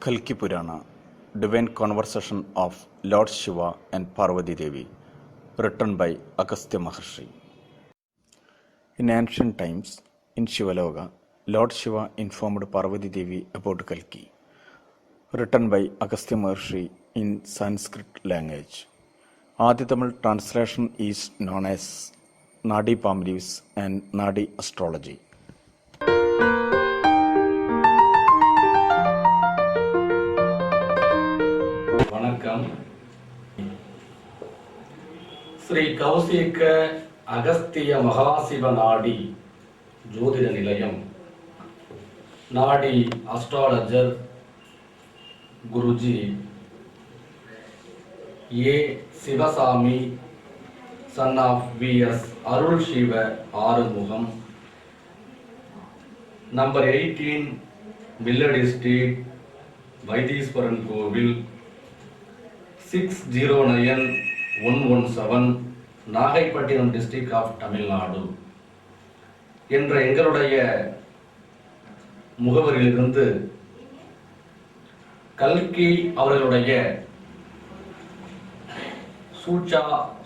Kalki Purana, Divine Conversation of Lord Shiva and Parvati Devi, written by Agastya Maharshi. In ancient times, in Shivaloka, Lord Shiva informed Parvati Devi about Kalki, written by Agastya Maharshi in Sanskrit language. Adi Tamil translation is known as Nadi Palm Leaves and Nadi Astrology. வணக்கம். ஸ்ரீ கௌசிக அகஸ்திய மகாசிவ நாடி ஜோதிட நிலையம், நாடி astrologer Guruji A Sivasamy, son of VS Arul Siva Arumugam, number 18 Milladi street, Vaitheeswaran Koil, 609117, Nagapattinam district of Tamil Nadu என்ற எங்களுடைய முகவரியிலிருந்து கல்கி அவர்களுடைய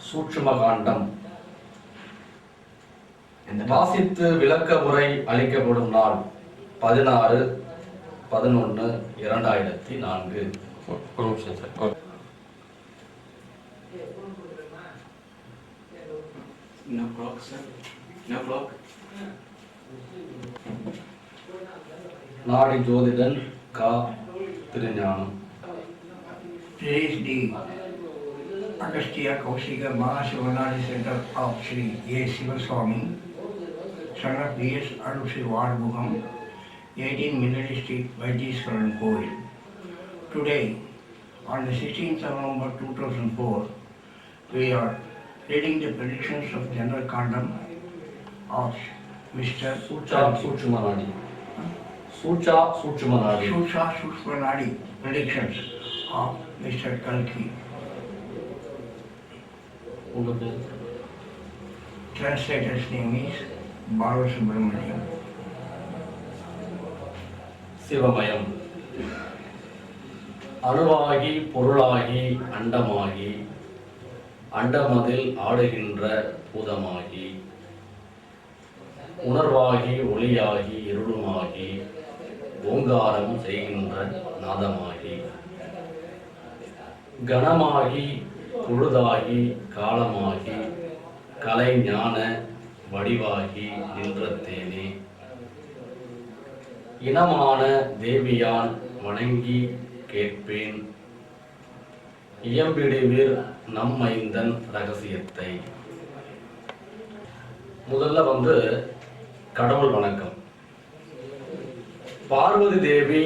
சூட்சும காண்டம் வாசித்து விளக்க முறை அளிக்கப்படும் நாள் 16/11/2004. ஒரு நிமிஷம் சார். நாடி ஜோதிடன் கா Thirugnanam. This is the Agastya Kausika Mahasivanadi Center of Sri A. Sivaswamy, son of V.S. Arushivarmugham, 18 Millard Street, Vaidiswaran Kovil. Today, on the 16th of November 2004, we are reading the predictions of General Kandam of Mr. Suchmanadi. Suchmanadi predictions of Mr. Kalki. Translator's name is Balasubramaniam. சிவமயம். அணுவாகி பொருளாகி அண்டமாகி, அண்டமதில் ஆடுகின்ற பூதமாகி, உணர்வாகி ஒளியாகி இருளுமாகி, ஓங்காரம் செய்கின்ற நாதமாகி, கணமாகி பொழுதாகி காலமாகி, கலை ஞான வடிவாகி நின்ற தேனே, இனமான தேவியான் வணங்கி கேட்பேன், இயம்பிடுவீர் நம்மைந்தன் ரகசியத்தை. முதல்ல கடவுள் வணக்கம். பார்வதி தேவி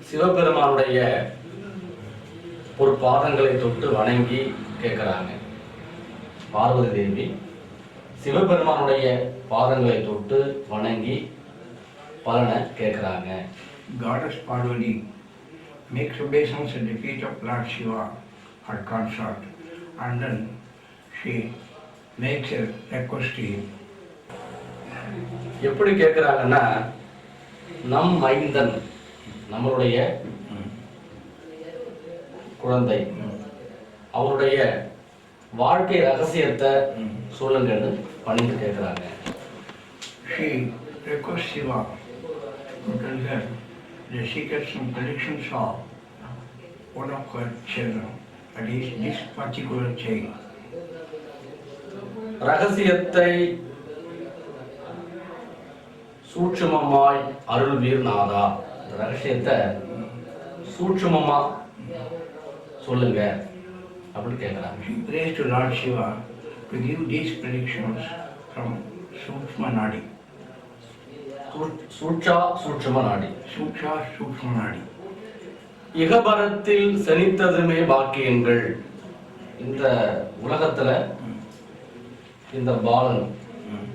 சிவபெருமானுடைய ஒரு பாதங்களை தொட்டு வணங்கி கேட்கிறாங்க. பார்வதி தேவி சிவபெருமானுடைய பாதங்களை தொட்டு வணங்கி பலனை கேட்கிறாங்க. Goddess Parvati makes obeisance at the feet of Lord Shiva, her consort, and then she makes a request to him. எப்படி கேட்கிறாங்கன்னா, நம் மைந்தன், நம்மளுடைய குழந்தை, அவருடைய வாழ்க்கை ரகசியத்தை சொல்லுங்கன்னு பண்ணிட்டு கேட்கிறாங்க. She requests Shiva to tell her the secrets and predictions of one of her children, that is this particular child. ரகசியத்தை சூட்சுமமாய் அருள்வீர் நாதா, ரகசியத்தை சூட்சுமமா சொல்லுங்க அப்படின்னு கேட்கிறாங்க. She prays to Lord Shiva to give these predictions from Sukshma Nadi. சூட்சும நாடி. Sukshma Nadi. இகபரத்தில் செனித்ததுமே பாக்கியங்கள். இந்த உலகத்துல இந்த பாலன்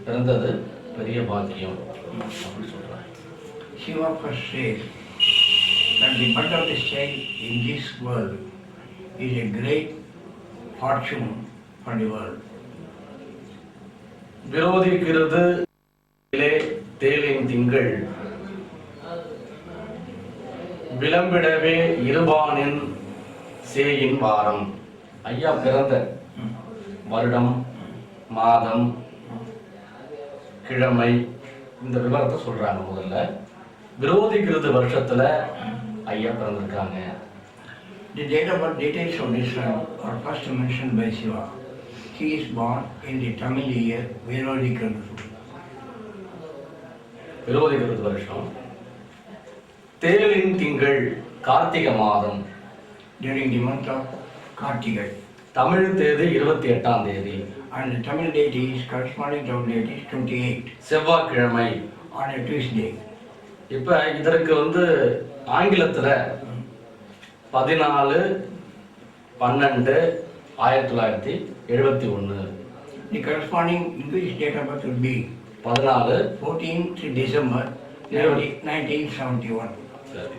பிறந்தது பெரிய பாக்கியம் அப்படின்னு சொல்றாங்க. Shiva first says that the birth of this child in this world is a great fortune for the world. விரோதிக்கிறது தேலின் திங்கள் விளம்பிடவே இருபானின் சேயின் வாரம். ஐயா பிறந்த வருடம், மாதம், கிழமை இந்த விவரத்தை சொல்றாங்க. முதல்ல விரோதி கிருது வருஷத்துல ஐயா பிறந்திருக்காங்க. The date of birth details of this son are first mentioned by Shiva. He is born in the Tamil year Virodi Kridu. விரோதி கிருது வருஷம், தேலின் திங்கள், கார்த்திகை மாதம், During the month of Kartigai. Tamil தேதி 28ஆம் தேதி, And the Tamil date is corresponding Tamil date is 28 செவ்வாய்க்கிழமை. on a Tuesday. இப்ப இதற்கு ஆங்கிலத்துல 14/12/1971. The corresponding English date of birth will be 14 14th December 1971. சரி.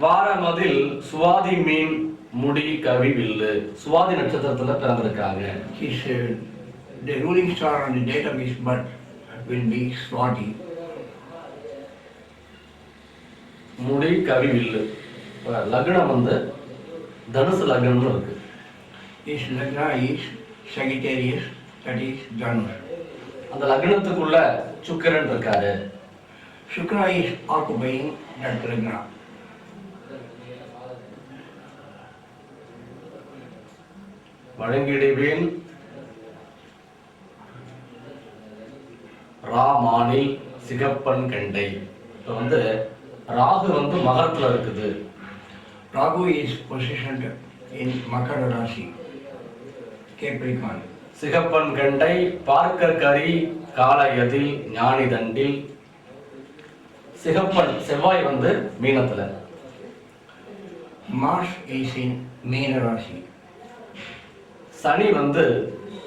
வாரமதில் சுவாதி மீன் முடி கவி வில்லு. சுவாதி நட்சத்திரத்துல பிறந்திருக்காங்க. The ruling star on the date of his birth will be Swati. முடி கவி வில்லு. லக்னம் தனுசு லக்னம்னு இருக்கு. His lagna is Sagittarius, that is Dhanush. அந்த லக்னத்துக்குள்ள சுக்கிரன் இருக்காரு. Shukra is occupying that lagna. வழங்கிடுவேன் ராமானில் சிகப்பன் கண்டை. இப்ப ராகு மகரத்துல இருக்குது. Rahu is positioned in Makara Rashi, Capricorn. சிகப்பன் கண்டை, பார்க்க கரி, காலையதில், ஞானி தண்டில். சிகப்பன் செவ்வாய் மீனத்துல. Mars is in Meena Rashi. Shani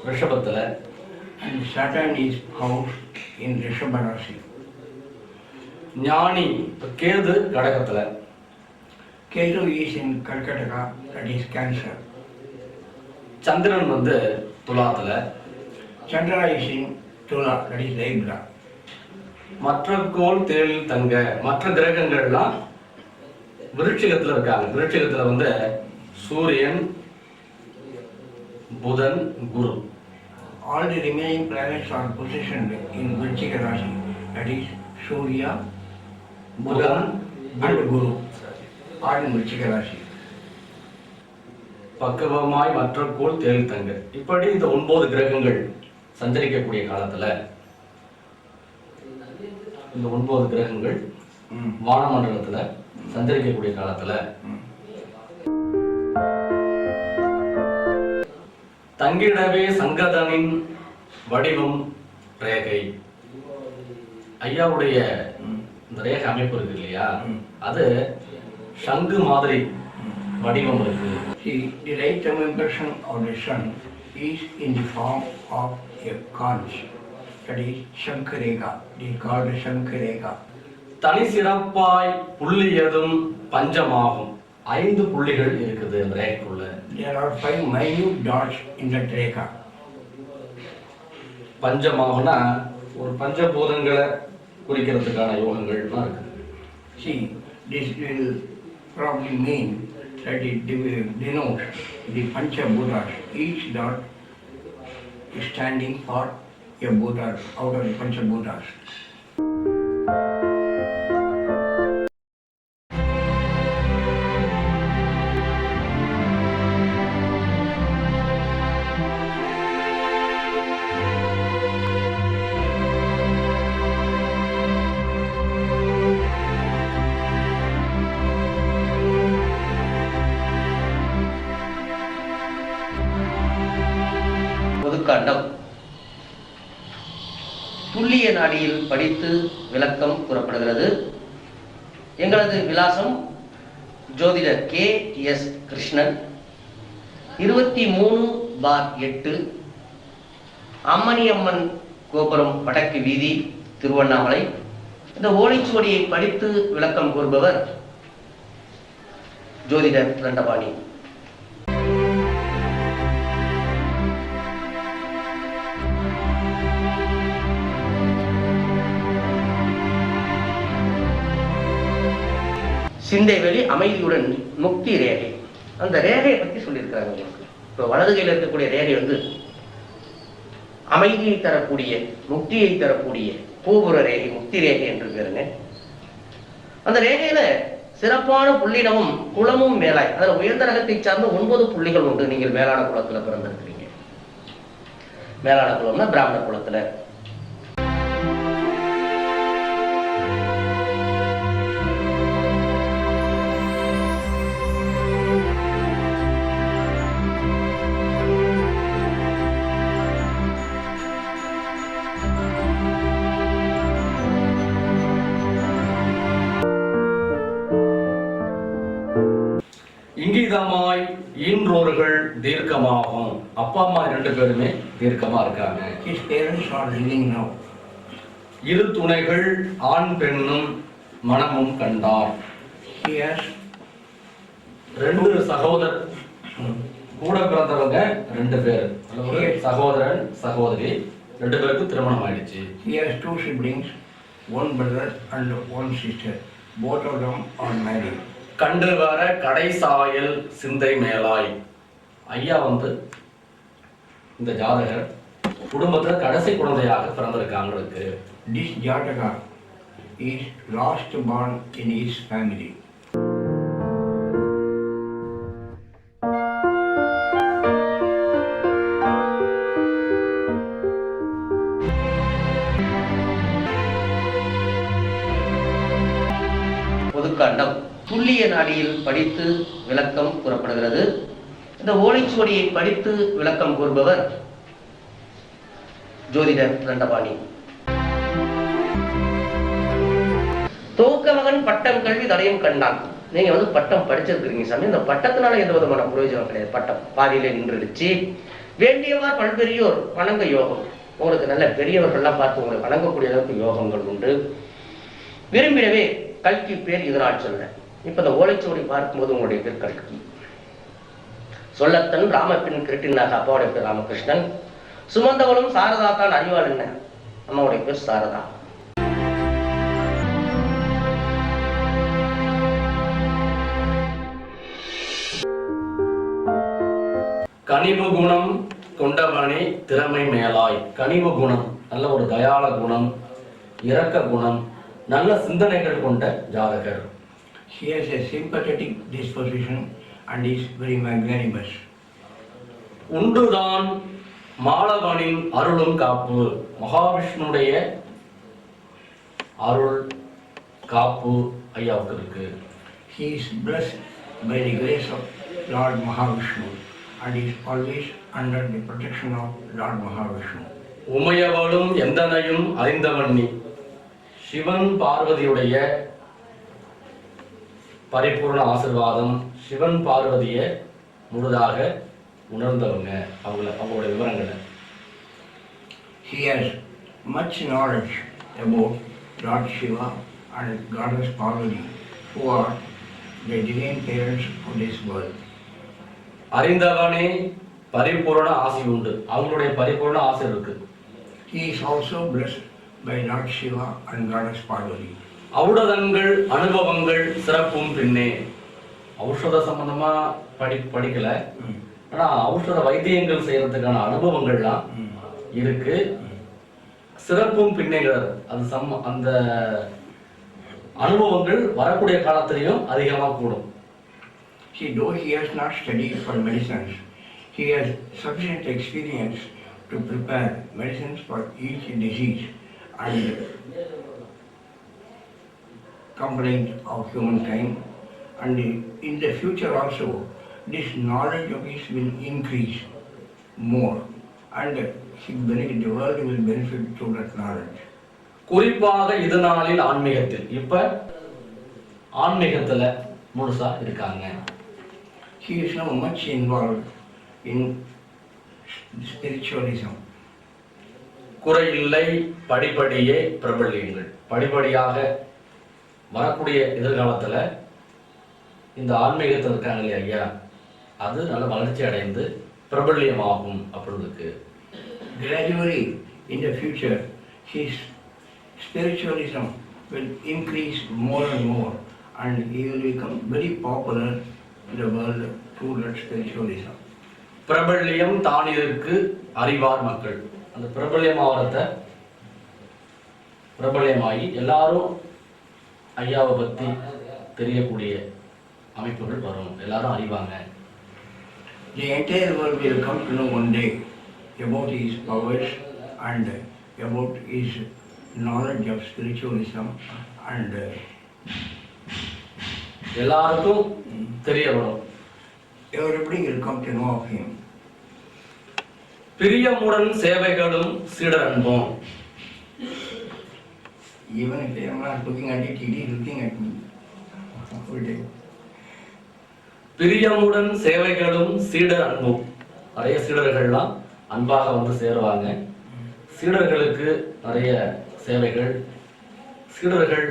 ரிஷபத்துல. And Saturn is housed in Rishabha Rashi. ஞானி Ketu கடகத்துல. Ketu is in Karkataka, that is Cancer. Chandran துலாத்துல. Chandra is in Tula, that is Libra. மற்ற கோள் தேளில் தங்க. மற்ற கிரகங்கள்லாம் விருட்சிகத்துல இருக்காங்க. விருட்சிகத்துல சூரியன், புதன், குரு. All the remaining planets are positioned in Vrishchika Rashi, that is Surya, Buddha and Guru, all in Vrishchika Rashi. பக்குவமாய் மற்ற கோள் தேளில் தங்க. இப்படி இந்த 9 கிரகங்கள் சஞ்சரிக்கக்கூடிய காலத்துல இந்த 9 கிரகங்கள் வானமண்டலத்துல சஞ்சரிக்கக்கூடிய காலத்துல தங்கிடவே சங்கதனின் வடிவம் ரேகை. ஐயாவுடைய இந்த ரேகை அமைப்பு இருக்கு இல்லையா, அது சங்கு மாதிரி வடிவம் இருக்கு. See, the right term impression of the sun is in the form of a conch, that is Shankarega. It is called Shankarega. தனி சிறப்பாய் புள்ளியதும் பஞ்சமாகும். 5 புள்ளிகள் இருக்குது அந்த ரேகைக்குள்ள. There are 5 minute dots in that reka. பஞ்சமாகும்னா ஒரு பஞ்சபூதங்களை குறிக்கிறதுக்கான யோகங்கள்லாம் இருக்கு. See, this will probably mean that it denotes the Panchabhutas. Each dot is standing for a Buddha out of the Panchabhutas. பொதுக்காண்டம் துல்லிய நாடியில் படித்து விளக்கம் கூறப்படுகிறது. எங்களது விலாசம் ஜோதிடர் K.S. கிருஷ்ணன், 23/8 அம்மணியம்மன் கோபுரம் வடக்கு வீதி, திருவண்ணாமலை. இந்த ஓலைச்சுவடியை படித்து விளக்கம் கூறுபவர் ஜோதிடர் தண்டபாணி. சிந்தைவெளி அமைதியுடன் முக்தி ரேகை. அந்த ரேகையை பற்றி சொல்லியிருக்கிறாங்க உங்களுக்கு. இப்போ வலது கையில் இருக்கக்கூடிய ரேகை வந்து அமைதியை தரக்கூடிய, முக்தியை தரக்கூடிய பூபுர ரேகை, முக்தி ரேகை என்று பேருங்க. அந்த ரேகையில சிறப்பான புள்ளினமும் குலமும் மேலாய், அதில் உயர்ந்த ரகத்தை சார்ந்த 9 புள்ளிகள் உண்டு. நீங்கள் மேலான குலத்துல பிறந்திருக்கிறீங்க. மேலான குலம்னா பிராமண குலத்துல. இங்கிதமாய் ஈன்றோர்கள் தீர்க்கமாகும். அப்பா அம்மா 2 பேருமே தீர்க்கமா இருக்காங்க. His parents are living now. இரு துணைகள் ஆண் பெண்ணும் மனமும் கண்டார். He has 2 சகோதரர், கூட பிறந்தவங்க 2 பேர், சகோதரன் சகோதரி 2 பேருக்கு திருமணம் ஆயிடுச்சு. He has 2 siblings, 1 brother and 1 sister. Both of them are married. கண்டு வர கடை சாயல் சிந்தை மேலாய். ஐயா வந்து இந்த ஜாதகர் குடும்பத்துல கடைசி குழந்தையாக பிறந்திருக்காங்களுக்கு. This Jataka is last born in his family. பொதுக்காண்டம் துல்லிய நாடியில் படித்து விளக்கம் கூறப்படுகிறது. இந்த ஓலைச்சுவடியை படித்து விளக்கம் கூறுபவர் ஜோதிடர் தண்டபாணி. துவக்க மகன் பட்டம் கல்வி தடையும் கண்டான். நீங்க வந்து பட்டம் படிச்சிருக்கிறீங்க சாமி, இந்த பட்டத்தினால எந்த விதமான பிரயோஜனம் கிடையாது. பட்டம் பாதியிலே நின்றுடுச்சு. வேண்டியவார் பல்பெரியோர் வணங்க யோகம். உங்களுக்கு நல்ல பெரியவர்கள்லாம் பார்த்து உங்களை வணங்கக்கூடிய அளவுக்கு யோகங்கள் உண்டு. விரும்பிடவே கல்கி பேர் இதனால் சொல்ல. இப்ப இந்த ஓலைச்சுவடி பார்க்கும்போது உங்களுடைய பேர் கல்கி. சொல்லத்தன் ராமப்பின் கிருட்டினாக அப்பாவுடைய பேர் ராமகிருஷ்ணன். சுமந்தவளும் சாரதா தான் அறிவாள் என்ன, அம்மாவுடைய பேர் சாரதா. கனிவு குணம் கொண்டவனே திறமை மேலாய். கனிவு குணம், நல்ல ஒரு தயாள குணம், இரக்க குணம், நல்ல சிந்தனைகள் கொண்ட ஜாதகர். He has a sympathetic disposition and is very magnanimous. உண்டுதான் மாலவனின் அருளும் காப்பு. மகாவிஷ்ணுடைய அருள் காப்பு ஐயாவுக்கு இருக்கு. He is blessed by the grace of Lord Mahavishnu and is always under the protection of Lord Mahavishnu. உமையவளும் எந்தனையும் அறிந்தவண்ணி. Sivan பார்வதியுடைய பரிபூர்ண ஆசீர்வாதம், சிவன் பார்வதியை முழுதாக உணர்ந்தவங்க அவங்களோட விவரங்களை. He has much knowledge about Lord Shiva and Goddess Parvati, who are the divine parents of this world. அறிந்தவனே பரிபூர்ண ஆசி உண்டு. அவங்களுடைய பரிபூர்ண ஆசை இருக்கு. He is also blessed by Lord Shiva and Goddess Parvati. ஔடதங்கள் அனுபவங்கள் சிறப்பும் பின்னே. ஔஷத சம்பந்தமா படிக்கல, ஆனா ஔஷத வைத்தியங்கள் செய்யறதுக்கான அனுபவங்கள்லாம் இருக்கு. சிறப்பும் பின்னேங்கிறார். அது அந்த அனுபவங்கள் வரக்கூடிய காலத்திலையும் அதிகமாக கூடும். Though he has not studied for medicines, he has sufficient experience to prepare medicines for each disease and complaint of humankind, and in the future also this knowledge of his will increase more, and the world will benefit through that knowledge. குறிப்பாக இது நாளில் ஆன்மீகத்தில் இப்ப ஆன்மீகத்துல முழுசா இருக்காங்க. He is now much involved in spiritualism. குறையில்லை படிப்படியே பிரபல்யங்கள். படிப்படியாக வரக்கூடிய எதிர்காலத்துல இந்த ஆன்மீகத்தில் இருக்காங்க இல்லையா ஐயா, அது நல்ல வளர்ச்சி அடைந்து பிரபல்யமாகும் அப்படின்னு இருக்கு. Gradually in the future his spiritualism will increase more and more, and he will become very popular in the world through that spiritualism. பிரபல்யம் தானிற்கு அறிவார் மக்கள். அந்த பிரபல்யமாகி எல்லாரும் ஐயாவை பற்றி தெரியக்கூடிய அமைப்புகள் வரும், எல்லாரும் அறிவாங்க. The entire world will come to know one day about his powers and about his knowledge of spiritualism and எல்லாருக்கும் தெரிய வரும். everybody will come to know of him. பிரியமுடன் சேவைகளும் சீடர் அன்பும். Even if I am not looking at it, he is looking at me every day. பிரியமுடன் சேவைகளும் சீடர் அன்பும். நிறைய சீடர்கள்லாம் அன்பாக வந்து சேருவாங்க. சீடர்களுக்கு நிறைய சேவைகள், சீடர்கள்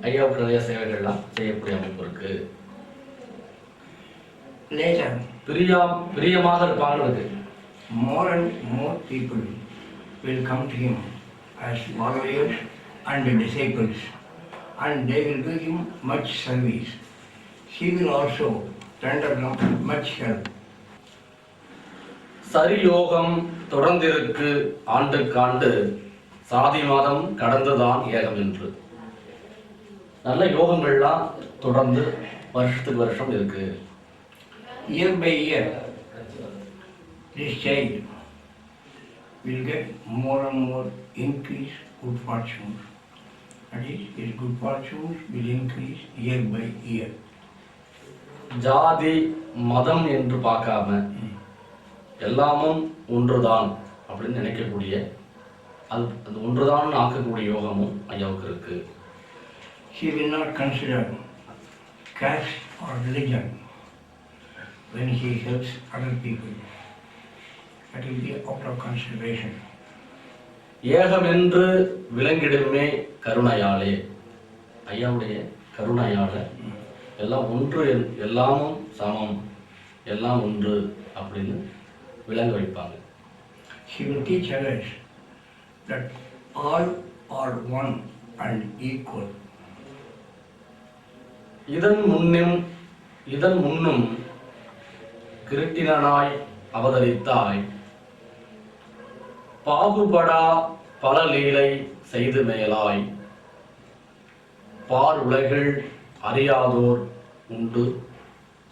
ஐயாவுக்கு நிறைய சேவைகள்லாம் செய்யக்கூடிய அமைப்பு இருக்கு. Later, பிரியமாக இருப்பாங்க இருக்கு. more and more people will come to him as followers and disciples, and they will do him much service. He will also render them much help. சரியோகம் தொடர்ந்திருக்கு ஆண்டுக்காண்டு, சாதி மாதம் கடந்துதான் ஏகம் என்று. நல்ல யோகங்கள்லாம் தொடர்ந்து வருஷத்துக்கு வருஷம் இருக்கு. Year by year, this child will get more and more increased good fortunes. That is, his good fortunes will increase year by year. ஜாதி மதம் என்று பார்க்காம எல்லாமும் ஒன்றுதான் அப்படின்னு நினைக்கக்கூடிய, அது ஒன்றுதான் ஆக்கக்கூடிய யோகமும் ஐயாவுக்கு இருக்கு. He will not consider caste or religion when he helps other people. That will be out of consideration. ஏகமென்று விளங்கிடுமே கருணையாலே. ஐயாவுடைய கருணையால எல்லாம் ஒன்று, எல்லாமும் சமம், எல்லாம் ஒன்று அப்படின்னு விளங்க வைப்பாங்க. He will teach others that all are one and equal. இதன் முன்னும் கிருட்டினனாய் அவதரித்தாய், பாகுபடா பல லீலை செய்து மேலாய், பார் உலகில் அறியாதோர் உண்டு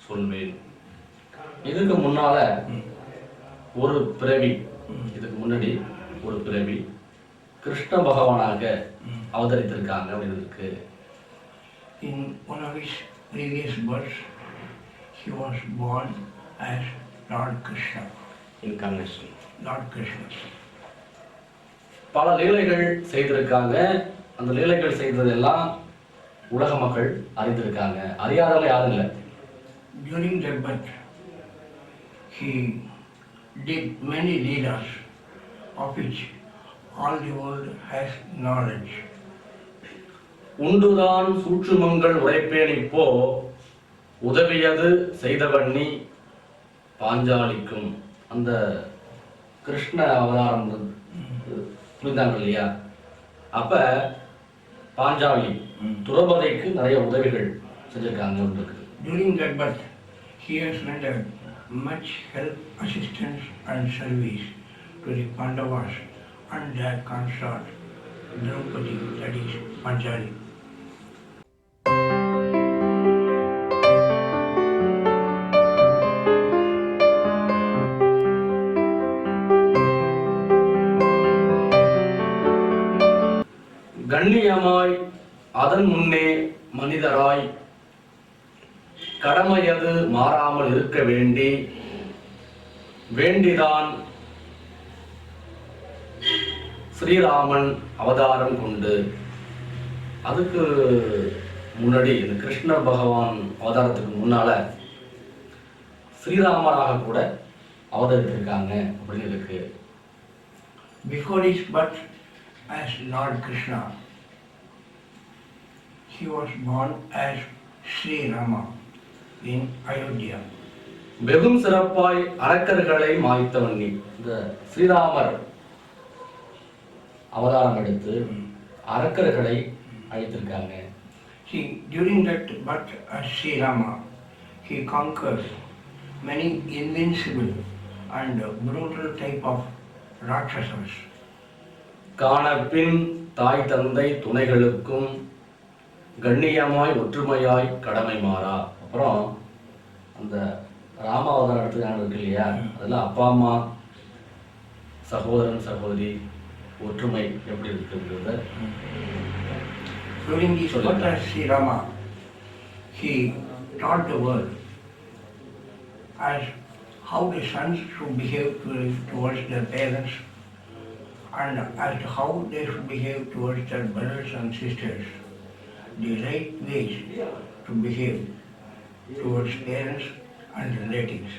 சொல்வேன். இதுக்கு முன்னால ஒரு பிறவி, இதுக்கு முன்னாடி ஒரு பிறவி கிருஷ்ண பகவானாக அவதரித்திருக்காங்க அப்படின்னு இருக்கு. In one of his previous births, he was born as Lord Krishna. Incarnation. Lord Krishna. பல லீலைகள் செய்திருக்காங்க. அந்த லீலைகள் செய்ததெல்லாம் உலக மக்கள் அறிந்திருக்காங்க. அறியாதவங்க யாரும் இல்லை. During that birth, he did many leelas of which all the world has knowledge. உண்டுதான் சூட்சுமங்கள் உரைப்பேன் இப்போ, உதவியது செய்தவண்ணி பாஞ்சாலிக்கும். அந்த கிருஷ்ண அவதாரம் புரிந்தாங்க இல்லையா? அப்ப பாஞ்சாலி துரபதைக்கு நிறைய உதவிகள் செஞ்சிருக்காங்க. During that birth, he has rendered much help, assistance and service to the Pandavas and their consort Draupadi, that is Panchali. கண்ணியமாய் அதன் முன்னே மனிதராய், கடமையது மாறாமல் இருக்க வேண்டிதான் ஸ்ரீராமன் அவதாரம் கொண்டு. அதுக்கு முன்னாடி இந்த கிருஷ்ண பகவான் அவதாரத்துக்கு முன்னால ஸ்ரீராமராக கூட அவதரித்திருக்காங்க அப்படின்னு இருக்கு. Before his birth as Lord Krishna, he was born as Sri Rama in Ayodhya. வெகும் சிறப்பாய் அரக்கர்களை மாய்த்தவண்ணி. இந்த ஸ்ரீராமர் அவதாரம் எடுத்து அரக்கர்களை அழைத்திருக்காங்க. See, during that birth as Sri Rama, he conquered many invincible and brutal type of Rakshasas. காணப்பின் தாய் தந்தை துணைகளுக்கும் கண்ணியமாய் ஒற்றுமையாய் கடமை மாறா. அப்புறம் அந்த ராமாவதாரம் எடுத்துக்கான இருக்கு இல்லையா, அதில் அப்பா அம்மா சகோதரன் சகோதரி ஒற்றுமை எப்படி இருக்குங்கிறத During this birth as Sri Rama, he taught the world as how the sons should behave towards their parents and as to how they should behave towards their brothers and sisters, the right ways to behave towards parents and relatives.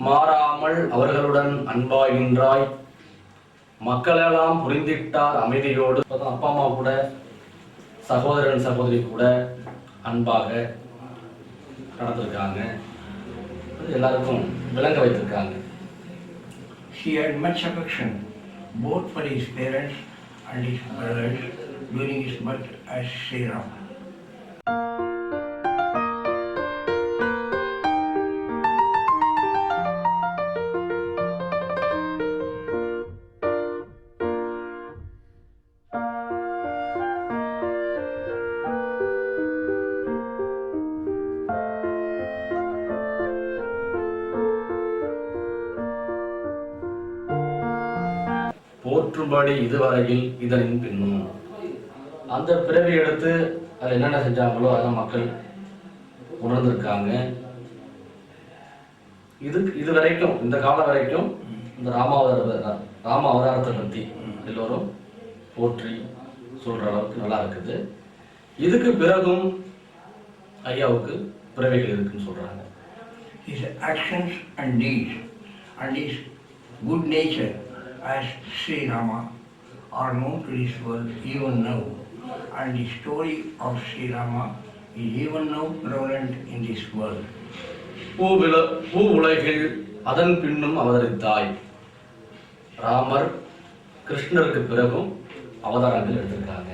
மாறாமல் அவர்களுடன் அன்பாகின்றாய், மக்களெல்லாம் புரிந்திட்டார் அமைதியோடு. அப்பா அம்மா கூட சகோதரன் சகோதரி கூட அன்பாக நடந்திருக்காங்க, எல்லாருக்கும் விளங்க வைத்திருக்காங்க. He had much affection both for his parents and his brothers during his birth as Sri Rama. போற்றும்படி இதுவரையில் இதனின் பின்னும். அந்த பிறவி எடுத்து அது என்னென்ன செஞ்சாங்களோ அதெல்லாம் மக்கள் உணர்ந்திருக்காங்க. இது வரைக்கும் இந்த காலம் வரைக்கும் இந்த ராம அவதாரத்தை பற்றி எல்லோரும் போற்றி சொல்ற அளவுக்கு நல்லா இருக்குது. இதுக்கு பிறகும் ஐயாவுக்கு பிறவிகள் இருக்குன்னு சொல்றாங்க. His actions and deeds and his good nature as Sri Rama are known to this world even now, and the story of Sri Rama is even now prevalent in this world. பூ உலகில் அதன் பின்னும் அவதரித்தாய். ராமர் கிருஷ்ணருக்கு பிறகும் அவதாரங்கள் எடுத்திருக்காங்க.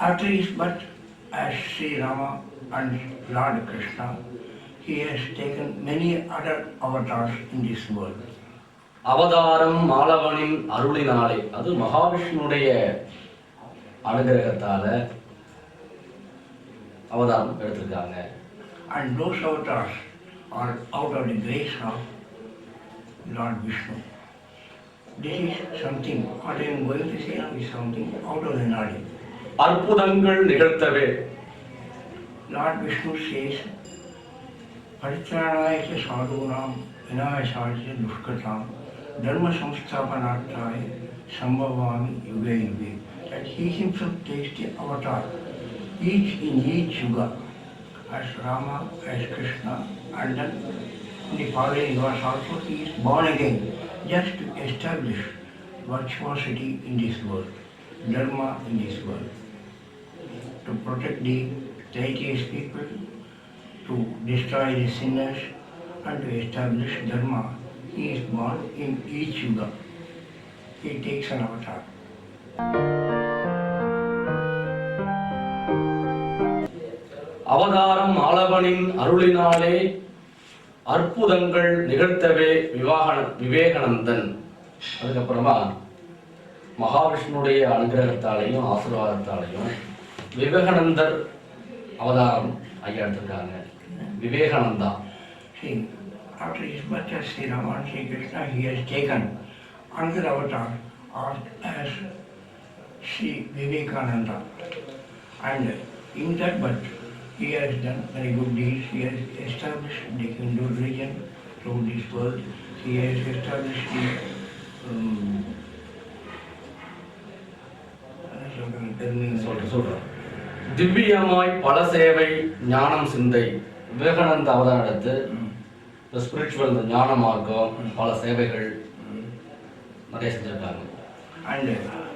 After his birth as Sri Rama and Lord Krishna, he has taken many other avatars in this world. அவதாரம் மாலவனின் அருளினாலே, அது மகாவிஷ்ணுடைய அனுகிரகத்தால அவதாரம் எடுத்திருக்காங்க. And those avatars are out of the grace of Lord Vishnu. This is something, what I am going to say now is something out of the knowledge. அற்புதங்கள் நிகழ்த்தவே. Lord Vishnu says, Paritranaaya ca sadhunam vinayasaya dushkatam dharma samsthapanarthaya sambhavami yuge yuge. That he himself takes the avatar, each in each yuga, as Rama, as Krishna, and then in the following verse also he is born again, just to establish virtuosity in this world, dharma in this world, to protect the righteous people, to destroy the sinners, and to establish dharma. He is born in each yuga. He takes an avatar. அவதாரம் மாலவனின் அருளினாலே அற்புதங்கள் நிகழ்த்தவே விவேகானந்தன். அதுக்கப்புறமா மகாவிஷ்ணுடைய அனுகிரகத்தாலையும் ஆசீர்வாதத்தாலையும் விவேகானந்தர் அவதாரம் ஐயா எடுத்திருக்காங்க. Vivekananda. See, after his birth as Sri Rama and Sri Krishna, he has taken another avatar as Sri Vivekananda. And in that birth, he has done very good deeds. He has established the Hindu religion through this world. He has established the சொல்றேன். திவ்யமாய் பல சேவை ஞானம் சிந்தை. விவேகானந்த அவதாரம் எடுத்து spiritual ஞான மார்க்கம் பல சேவைகள் நிறைய செஞ்சிருக்காங்க. And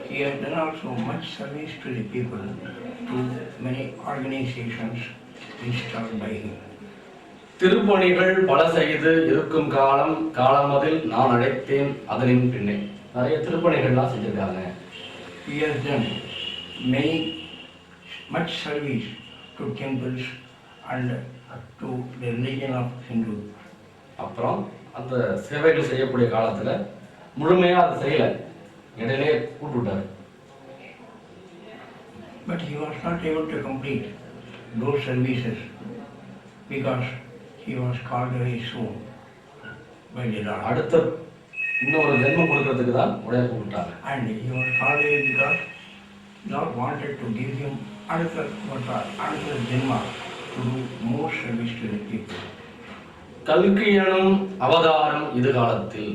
he has done also much service to the people, to many organizations installed by him. திருப்பணிகள் பல செய்து இருக்கும் காலம் அதில் நான் அழைத்தேன் அதனின் பின்னே. நிறைய திருப்பணிகள்லாம் செஞ்சிருக்காங்க. He has done much service to temples and to the religion of Hindu. அப்புறம் அந்த சேவைகள் செய்யக்கூடிய காலத்துல முழுமையா அதை செய்யல, இடையிலே கூட்டு விட்டாரு. But he was not able to complete those services because he was called very soon by the Lord. அடுத்த இன்னொரு ஜென்மம் கொடுக்கறதுக்கு தான் உடைய கூப்பிட்டாங்க. And he was called away because Lord wanted to give him another Janma to do more service to the people. கல்கி எனும் அவதாரம் இது காலத்தில்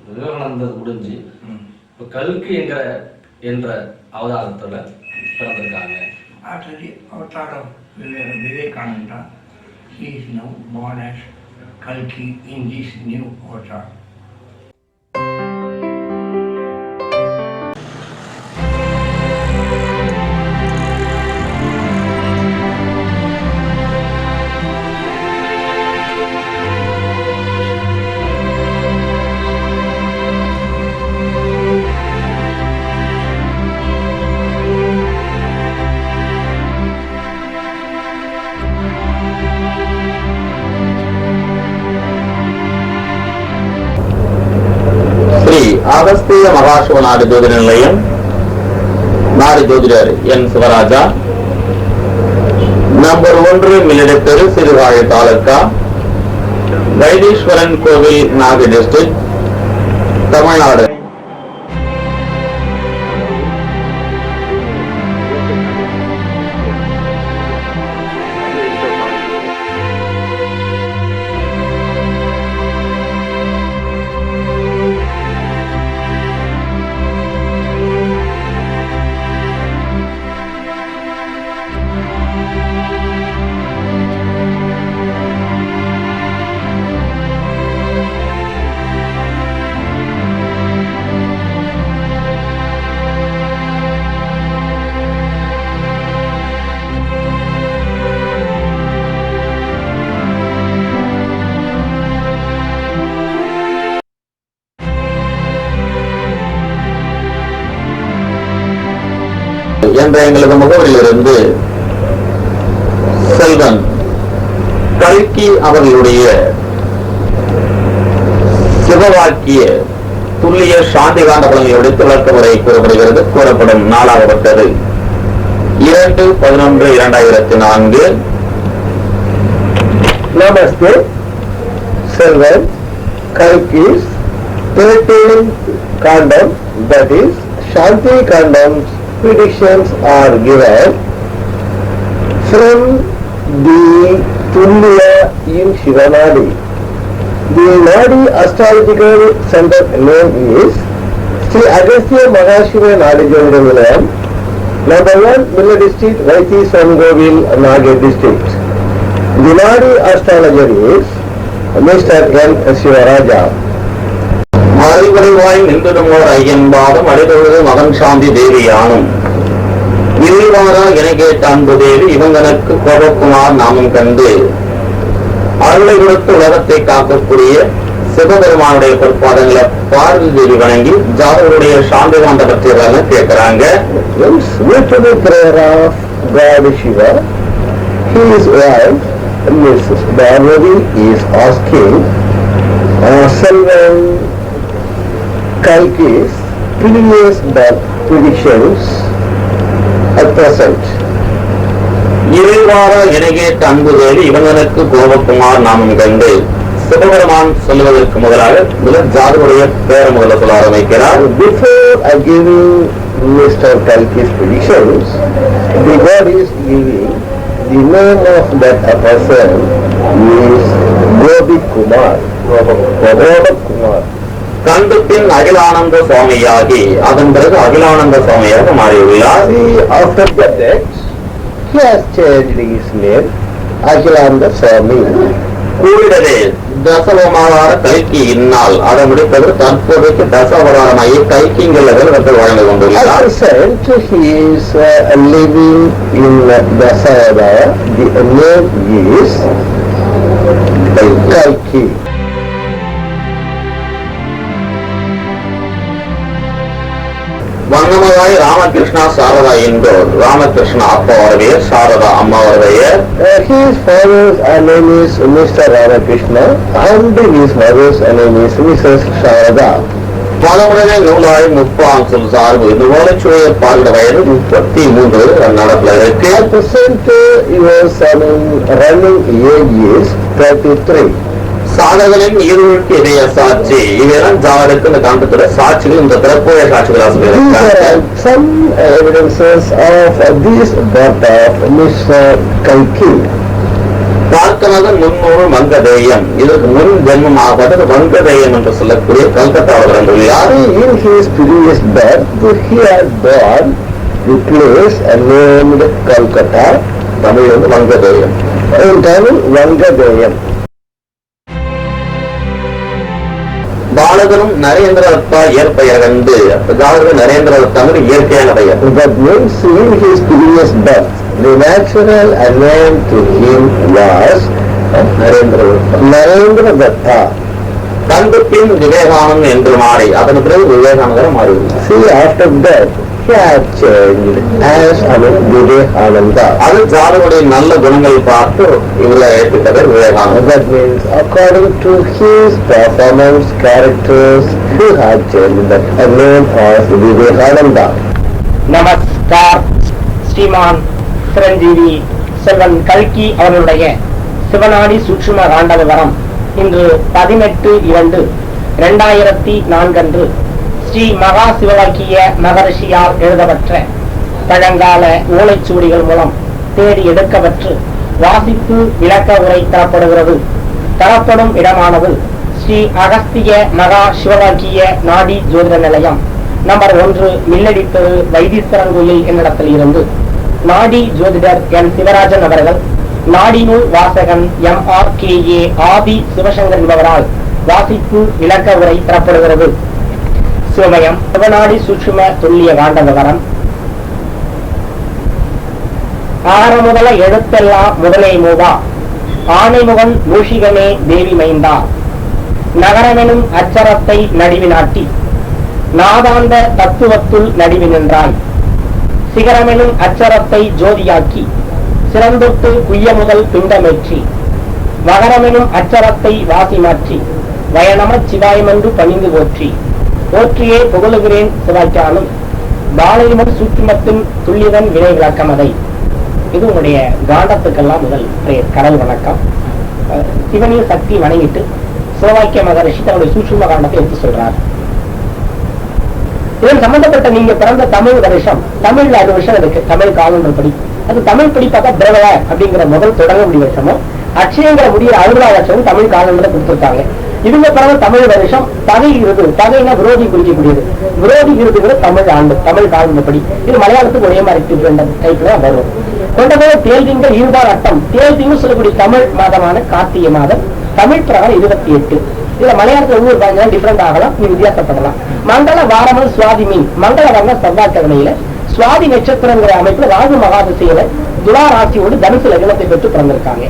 விவேகானந்தர் முடிஞ்சு இப்போ கல்கி என்ற அவதாரத்துல பிறந்திருக்காங்க. After the avatar of Vivekananda, he is now born as Kalki in this new avatar. Agastya மகாசிவ நாடு ஜோதிட நிலையம், நாடு ஜோதிடர் என் சிவராஜா, நம்பர் 1 மில்லடி தெரு, சிறுவாழை தாலுகா, வைத்தீஸ்வரன் கோவில், நாகை டிஸ்ட்ரிக்ட், தமிழ்நாடு. என்ற எங்களது முகவரியிலிருந்து செல்வன் கல்கி அவர்களுடைய சிவவாக்கிய துல்லிய சாந்தி காண்ட பலன்களுடைய விளக்க உரை கூறப்படுகிறது. கூறப்படும் நாளாகப்பட்டது 2/11/2004. Namaste. Seven Kalki's 13th Kandam, that is Shanti Kandam's predictions are given from the Tulya in Shivanadi. The Nadi astrological center name is Sri Agastya Mahashiva Nadi Jyotirha Nilayam, number 1 Milla district, Vaithiswaran Govil, Nagay district. The Nadi astrologer is Mr. N. Sivaraja. அறிவுரைவாய் நின்றுடுமோர் ஐயன்பாதம் அடைதொழுது மகன் சாந்தி தேவியானும் இறைவாரா என கேட்ட அன்பு தேவி இவங்களுக்கு கோபக்குமார் நாமம் கண்டு அருளை கொடுத்து உலகத்தை காக்கக்கூடிய சிவபெருமானுடைய பொற்பாதங்களை பார்வதி தேவி வணங்கி ஜாதகருடைய சாந்தி காண்ட பற்றியவர்கள் கேட்கிறாங்க. With the prayer of God Shiva, his wife Mrs. Parvati is asking Selvan Kalki's previous birth predictions at present. இறைவாரா என கேட்ட அன்பு தேவி இவங்களுக்கு கோபக்குமார் நாமம் கண்டு சிவபெருமான் சொல்லுவதற்கு முதலாக ஜாதகருடைய பேரை முதல்ல சொல்ல ஆரம்பிக்கிறார். Before giving Mr. Kalki's predictions, the God is giving the name of that person is Gobi Kumar. கண்டு பின் அகிலானந்த சுவாமியாகி அதன் பிறகு அகிலானந்த சுவாமியாக மாறியுள்ளார். After that, he has changed his name, Akhilanda Swami. கூறிடவே தசவமாவார கல்கி இந்நாள் அதை முடிப்பது தற்போதைக்கு தசவதாரமாகி கல்கிங்கள் வழங்கி கொண்டுள்ளார். At present, he is living in Dasavadaya. The name is Kalki. தாய் ராமகிருஷ்ணா சாரதா என்போர் ராமகிருஷ்ணா அப்பாவோட பெயர், சாரதா அம்மாவோட பெயர். His father's name is Mr. Ramakrishna and his mother's name is Mrs. Sharada. பலமுறை நூலாய் முப்பாம் சார்பு இதுபோல சுவைய பாடுற வயது 33 நடப்புல இருக்கு. At present, your running age is 33. சாதகனின் இருளுக்கு இணைய சாட்சி இவையெல்லாம் ஜாதகருக்கு இந்த காண்பத்துல சாட்சிகள் இந்த திறப்புடைய சாட்சிகளா These சொல்லியிருக்காங்க. are some evidences of this birth of Mr. Kalki. பார்க்கனது முன்னூறு மங்கதேயம், இதற்கு முன் ஜென்மம் ஆகப்பட்டது மங்கதேயம் என்று சொல்லக்கூடிய கல்கத்தாவில் பிறந்துள்ளார். In his previous birth, he had born the place named Calcutta. Tamil வந்து மங்கதேயம். In Tamil, Vangadeyam. பாலகனும் நரேந்திரதத்தா இயற்பெயர் கண்டு ஜாதகர் நரேந்திரதத்தாங்கிற இயற்கையான பெயர். That means in his previous birth, the natural name to him was Narendra Datta. தந்து பின் விவேகானந்த் என்று மாறி அதன் பிறகு விவேகானந்தர் மாறிவிட்டார். See, after that, he had changed as Vivekananda. அது ஜாதகருடைய நல்ல குணங்கள் பார்த்து இவரை ஏற்றுக்கவர் விவேகானந்தர். That means according to his performance, characters, he had changed that name as Vivekananda. நமஸ்கார். ஸ்ரீமான் சிரஞ்சீவி செல்வன் கல்கி அவர்களுடைய சிவநாடி சூட்சும காண்ட விவரம் இன்று 18/2/2004 அன்று ஸ்ரீ மகா சிவவாக்கிய மகரிஷியால் எழுதப்பட்ட பழங்கால ஓலைச்சுவடிகள் மூலம் தேடி எடுக்கப்பட்டு வாசிப்பு விளக்க உரை தரப்படுகிறது. தரப்படும் இடமானது ஸ்ரீ அகஸ்திய மகா சிவவாக்கிய நாடி ஜோதிட நிலையம், நம்பர் 1, மில்லடித்தெரு, வைத்தீஸ்வரன் கோயில் என்னிடத்தில் இருந்து நாடி ஜோதிடர் என் சிவராஜன் அவர்கள், நாடி நூல் வாசகன் MRKA ஆதி சிவசங்கர் என்பவரால் வாசிப்பு விளக்க உரை தரப்படுகிறது. சிவமயம் சிவநாடி சூட்சும துல்லிய காண்ட விவரம். ஆர முதல எழுத்தெல்லாம் முதலே மூவா, ஆனைமுகன் மூஷிகமே தேவி மைந்தா, நகரமெனும் அச்சரத்தை நடுவி நாட்டி, நாதாந்த தத்துவத்துள் நடுவி நின்றாய், சிகரமெனும் அச்சரத்தை ஜோதியாக்கி, சிறந்தொட்டு குய்ய முதல் பிண்டமேற்றி, வகரமெனும் அச்சரத்தை வாசி மாற்றி, வயநம சிவாயமென்று பணிந்து போற்றி, போற்றியே புகழுகிறேன் சிவாய்க்கானும் பாலைமன் சூட்சுமத்தின் துல்லியதன் வினை விளக்கமதை. இது உங்களுடைய காண்டத்துக்கெல்லாம் முதல் கடல் வணக்கம். சிவனின் சக்தி வணங்கிட்டு சிவவாக்கிய மகரிஷி தன்னுடைய சூட்சும காண்டத்தை எடுத்து சொல்றார். இதன் சம்பந்தப்பட்ட நீங்க பிறந்த தமிழ் வருஷம், தமிழ்ல 6 வருஷம் இருக்கு. தமிழ் காலங்கள் படி அது தமிழ் படி பார்த்தா திரவ அப்படிங்கிற முதல் தொடங்கக்கூடிய வருஷமும் அட்சயங்கிற முடிகிற 60 வருஷமும் தமிழ் காலங்களை கொடுத்திருக்காங்க. இவங்க பிறந்த தமிழ் வருஷம் தகை இருது, தகைனா விரோதி குறிக்கக்கூடியது. விரோதி இருதுங்கிற தமிழ் ஆண்டு, தமிழ் காலப்படி. இது மலையாளத்துக்கு ஒரே மாதிரி டைப்ல வரும். கொண்டதோ தேல் திங்கள் இருபால் அட்டம், தேல் திங்கள் சொல்லக்கூடிய தமிழ் மாதமான கார்த்திகை மாதம், தமிழ் பிரகாரம் 28. இதுல மலையாளத்துல ஒவ்வொரு பாஞ்சம் டிஃபரெண்ட் ஆகலாம், நீ வித்தியாசப்படலாம். மங்கள வாரமல் சுவாதி மீன், மங்கள வர்ண செவ்வாய்க்கிழமையில சுவாதி நட்சத்திரங்கிற அமைப்புல ராகு மகாதிசையில துலா ராசியோடு தனுசு லக்னத்தை பெற்று பிறந்திருக்காங்க.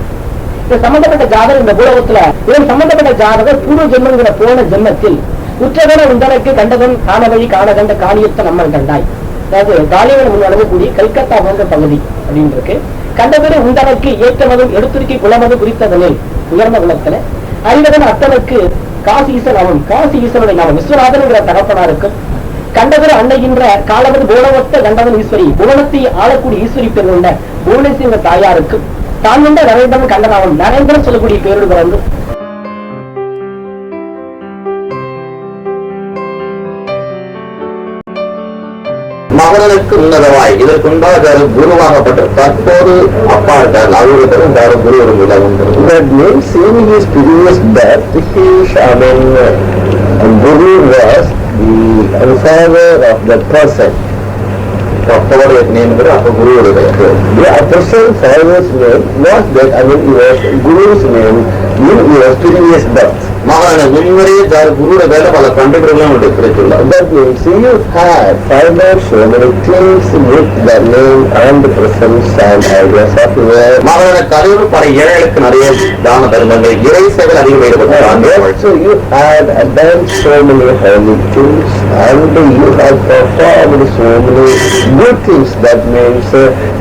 இது சம்பந்தப்பட்ட ஜாதகம் இந்த பூலகத்துல இதன் சம்பந்தப்பட்ட ஜாதகம் பூர்வ ஜென்மங்கிற போன ஜென்மத்தில் உற்றதன உந்தனக்கு கண்டதன் காணவழி காணகண்ட காளியத்த நம்மன் கண்டாய், அதாவது காளியவன் முன் அணுகக்கூடிய கல்கத்தா போன்ற பகுதி அப்படின்னு இருக்கு. கண்டதன உந்தனக்கு ஏற்றமதும் எடுத்துருக்கி குலமது குறித்ததனில் உயர்ந்த குலத்துல அறிவதன் அத்தனுக்கு காசி ஈசன் அவன், காசி ஈசனுடைய நாமம் விஸ்வநாதன்கிற தகப்பனாருக்கு கண்டதர் அன்னைகின்ற காலவது புவனவத்த கண்டவன் ஈஸ்வரி, புவனத்தை ஆளக்கூடிய ஈஸ்வரி பேர் கொண்ட புவனேஸ்வர தாயாருக்கு தான் கொண்ட நரேந்திரன் கண்டனாவன், நரேந்திரன் சொல்லக்கூடிய பேரோடு பிறந்து மகனுக்கு உன்னதவாய் இதற்குண்டாக குருவாகப்பட்ட தற்போது அப்பா இருக்கார், அவர்களுக்கு குரு உண்டாகும். That means in his previous birth, Guru was the father of that person. அப்போடைய நேம் அப்ப குருவுடைய The person father's name was that, he was Guru's name in your previous birth. மகன முன்வரையே குருட வேலை பல கண்டுபிடிக்கலாம் கிடைத்துள்ள. That means you have found out so many things with the name and presence and ideas of where. மகன கதையோடு பல ஏழைகளுக்கு நிறைய தான தர்மங்கள் இறை சேவைகள் அதிகம் ஈடுபட்டாங்க. So you had done so many holy things and you have performed so many good things. That means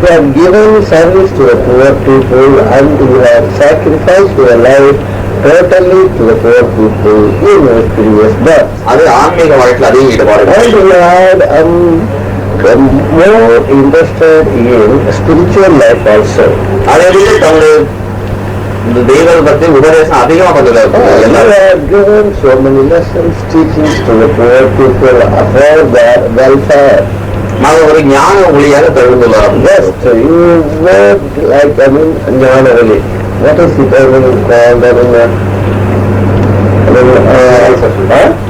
you have given service to the poor people and you have sacrificed your life totally to the poor people in your previous birth. அது ஆன்மீக வாழ்க்கையில் அதிக ஈடுபாடு. And you had more interested in spiritual life also. அதே போல தங்களுடைய இந்த தெய்வத்தை பற்றி உபதேசம் அதிகமா பண்ணுறாங்க. You have given so many lessons, teachings to the poor people for their welfare. நாங்கள் ஒரு ஞான ஒளியாக தழுந்துள்ளார். Just you were like, ஞான ஒளி. What is it called?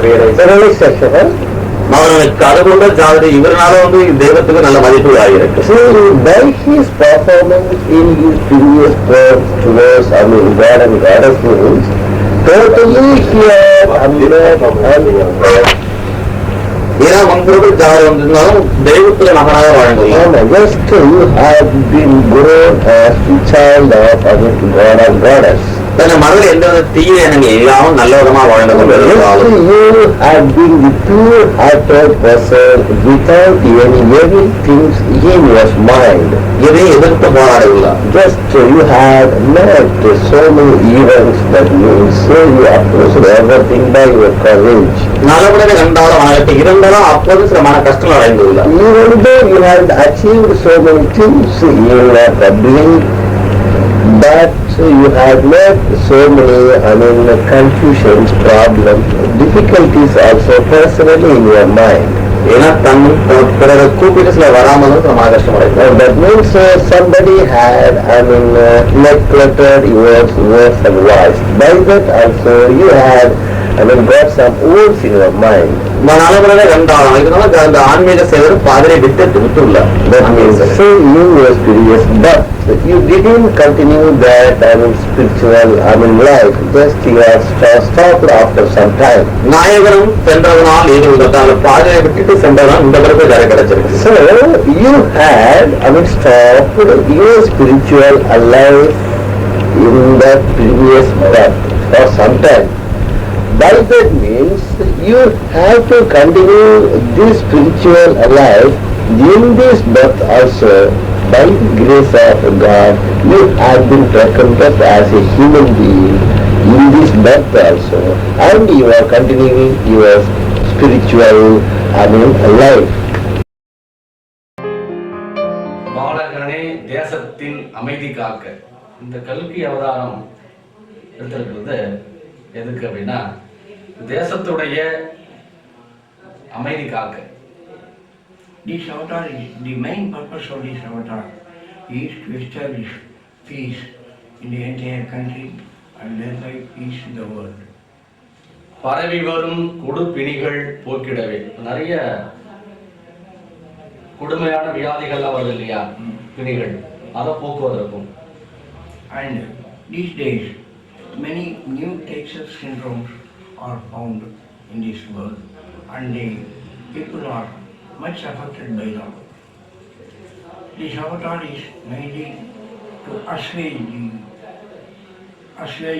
Realization. அவர்களுக்கு அது கொண்ட ஜாதி இவரால தெய்வத்துக்கு நல்ல மதிப்பு ஆகியிருக்கு. See, by his performance in his previous birth towards, God and Goddess means, totally here, ஏன்னா உங்களுக்கு ஜாதி வந்திருந்தாலும் தெய்வத்துல மகனாக வாழ்ந்துள்ளார். just you have been grown as the child of God and Goddess. தன் மனதில் எந்த தீய எண்ணங்கள் இல்லாமல் நல்ல விதமா வாழ்ந்து கொண்டிருந்தாலும் you have been the pure-hearted person without any evil things in your mind. இதை எதிர்த்து போராடவில்லை. Just you had met so many events, that means you opposed everything by your courage. நல்லபடியாக கண்டாலும் அவனுக்கு இருந்தாலும் அப்போது சில மன கஷ்டங்கள் அடைந்துள்ளார். Even though you had achieved so many things in your public, but you had met so many confusions, problems, difficulties also personally in your mind. ஏன்னா பிறகு கூப்பிட்டு சில வராமலும் சில மன கஷ்டம் அடைந்தார். That means somebody had neglected your words and voice. By that also you had got some words in your mind. நல்லபடியாக கண்டாலும் இதனால அந்த ஆன்மீக சேவை பாதிரை விட்டுள்ளார். That means in your previous birth you didn't continue that spiritual life. Just you have stopped after some time. நாயகனும் சென்றதனால் இது விதத்தால் பாதிரை விட்டுட்டு சென்றதனால் இந்த பிறகு வேற கிடைச்சிருக்கு. So you had stopped your spiritual life in the previous birth for some time. By that means you have to continue this spiritual life in this birth also. By the grace of God, you have been reckoned up as a human being in this birth also, and you are continuing your spiritual life. பாலகனே தேசத்தின் அமைதி காக்க இந்த கல்கி அவதாரம் எடுத்திருக்கிறது எதுக்கு அப்படின்னா தேசத்துடைய அமைதி காக்க. This avatar is, the main purpose of this avatar is to establish peace in the entire country and thereby peace in the world. பரவி வரும் கொடுப்பிணிகள் போக்கிடவே. நிறைய கொடுமையான வியாதிகள்லாம் வருது இல்லையா, பிணிகள், அதை போக்குவதற்கும். And these days many new types of syndromes are found in this world and the people are much affected by them. This avatar is mainly to assuage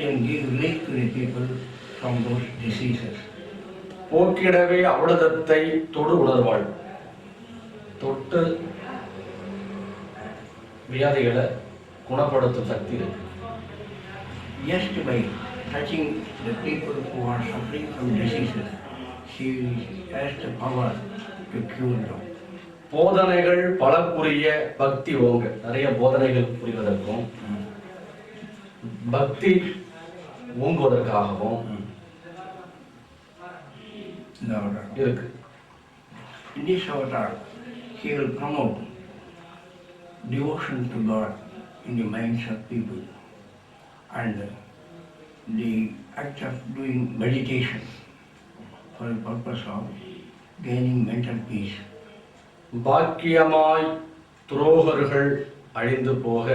and give relief to the people from those diseases. போக்கிடவே அவிடதத்தை தொடு உணர்வாள். தொட்டு வியாதிகளை குணப்படுத்தும் சக்தி இருக்கு. Just by touching the people who are suffering from diseases, she has the power to cure them. போதனைகள் பல புரிய பக்தி ஓங்க. நிறைய போதனைகள் புரிவதற்கும் பக்தி ஓங்குவதற்காகவும் இருக்கு. In this avatar, he will promote devotion to God in the minds of people and the act of doing meditation for the purpose of gaining mental peace. பாக்கியமாய் துரோகர்கள் அழிந்து போக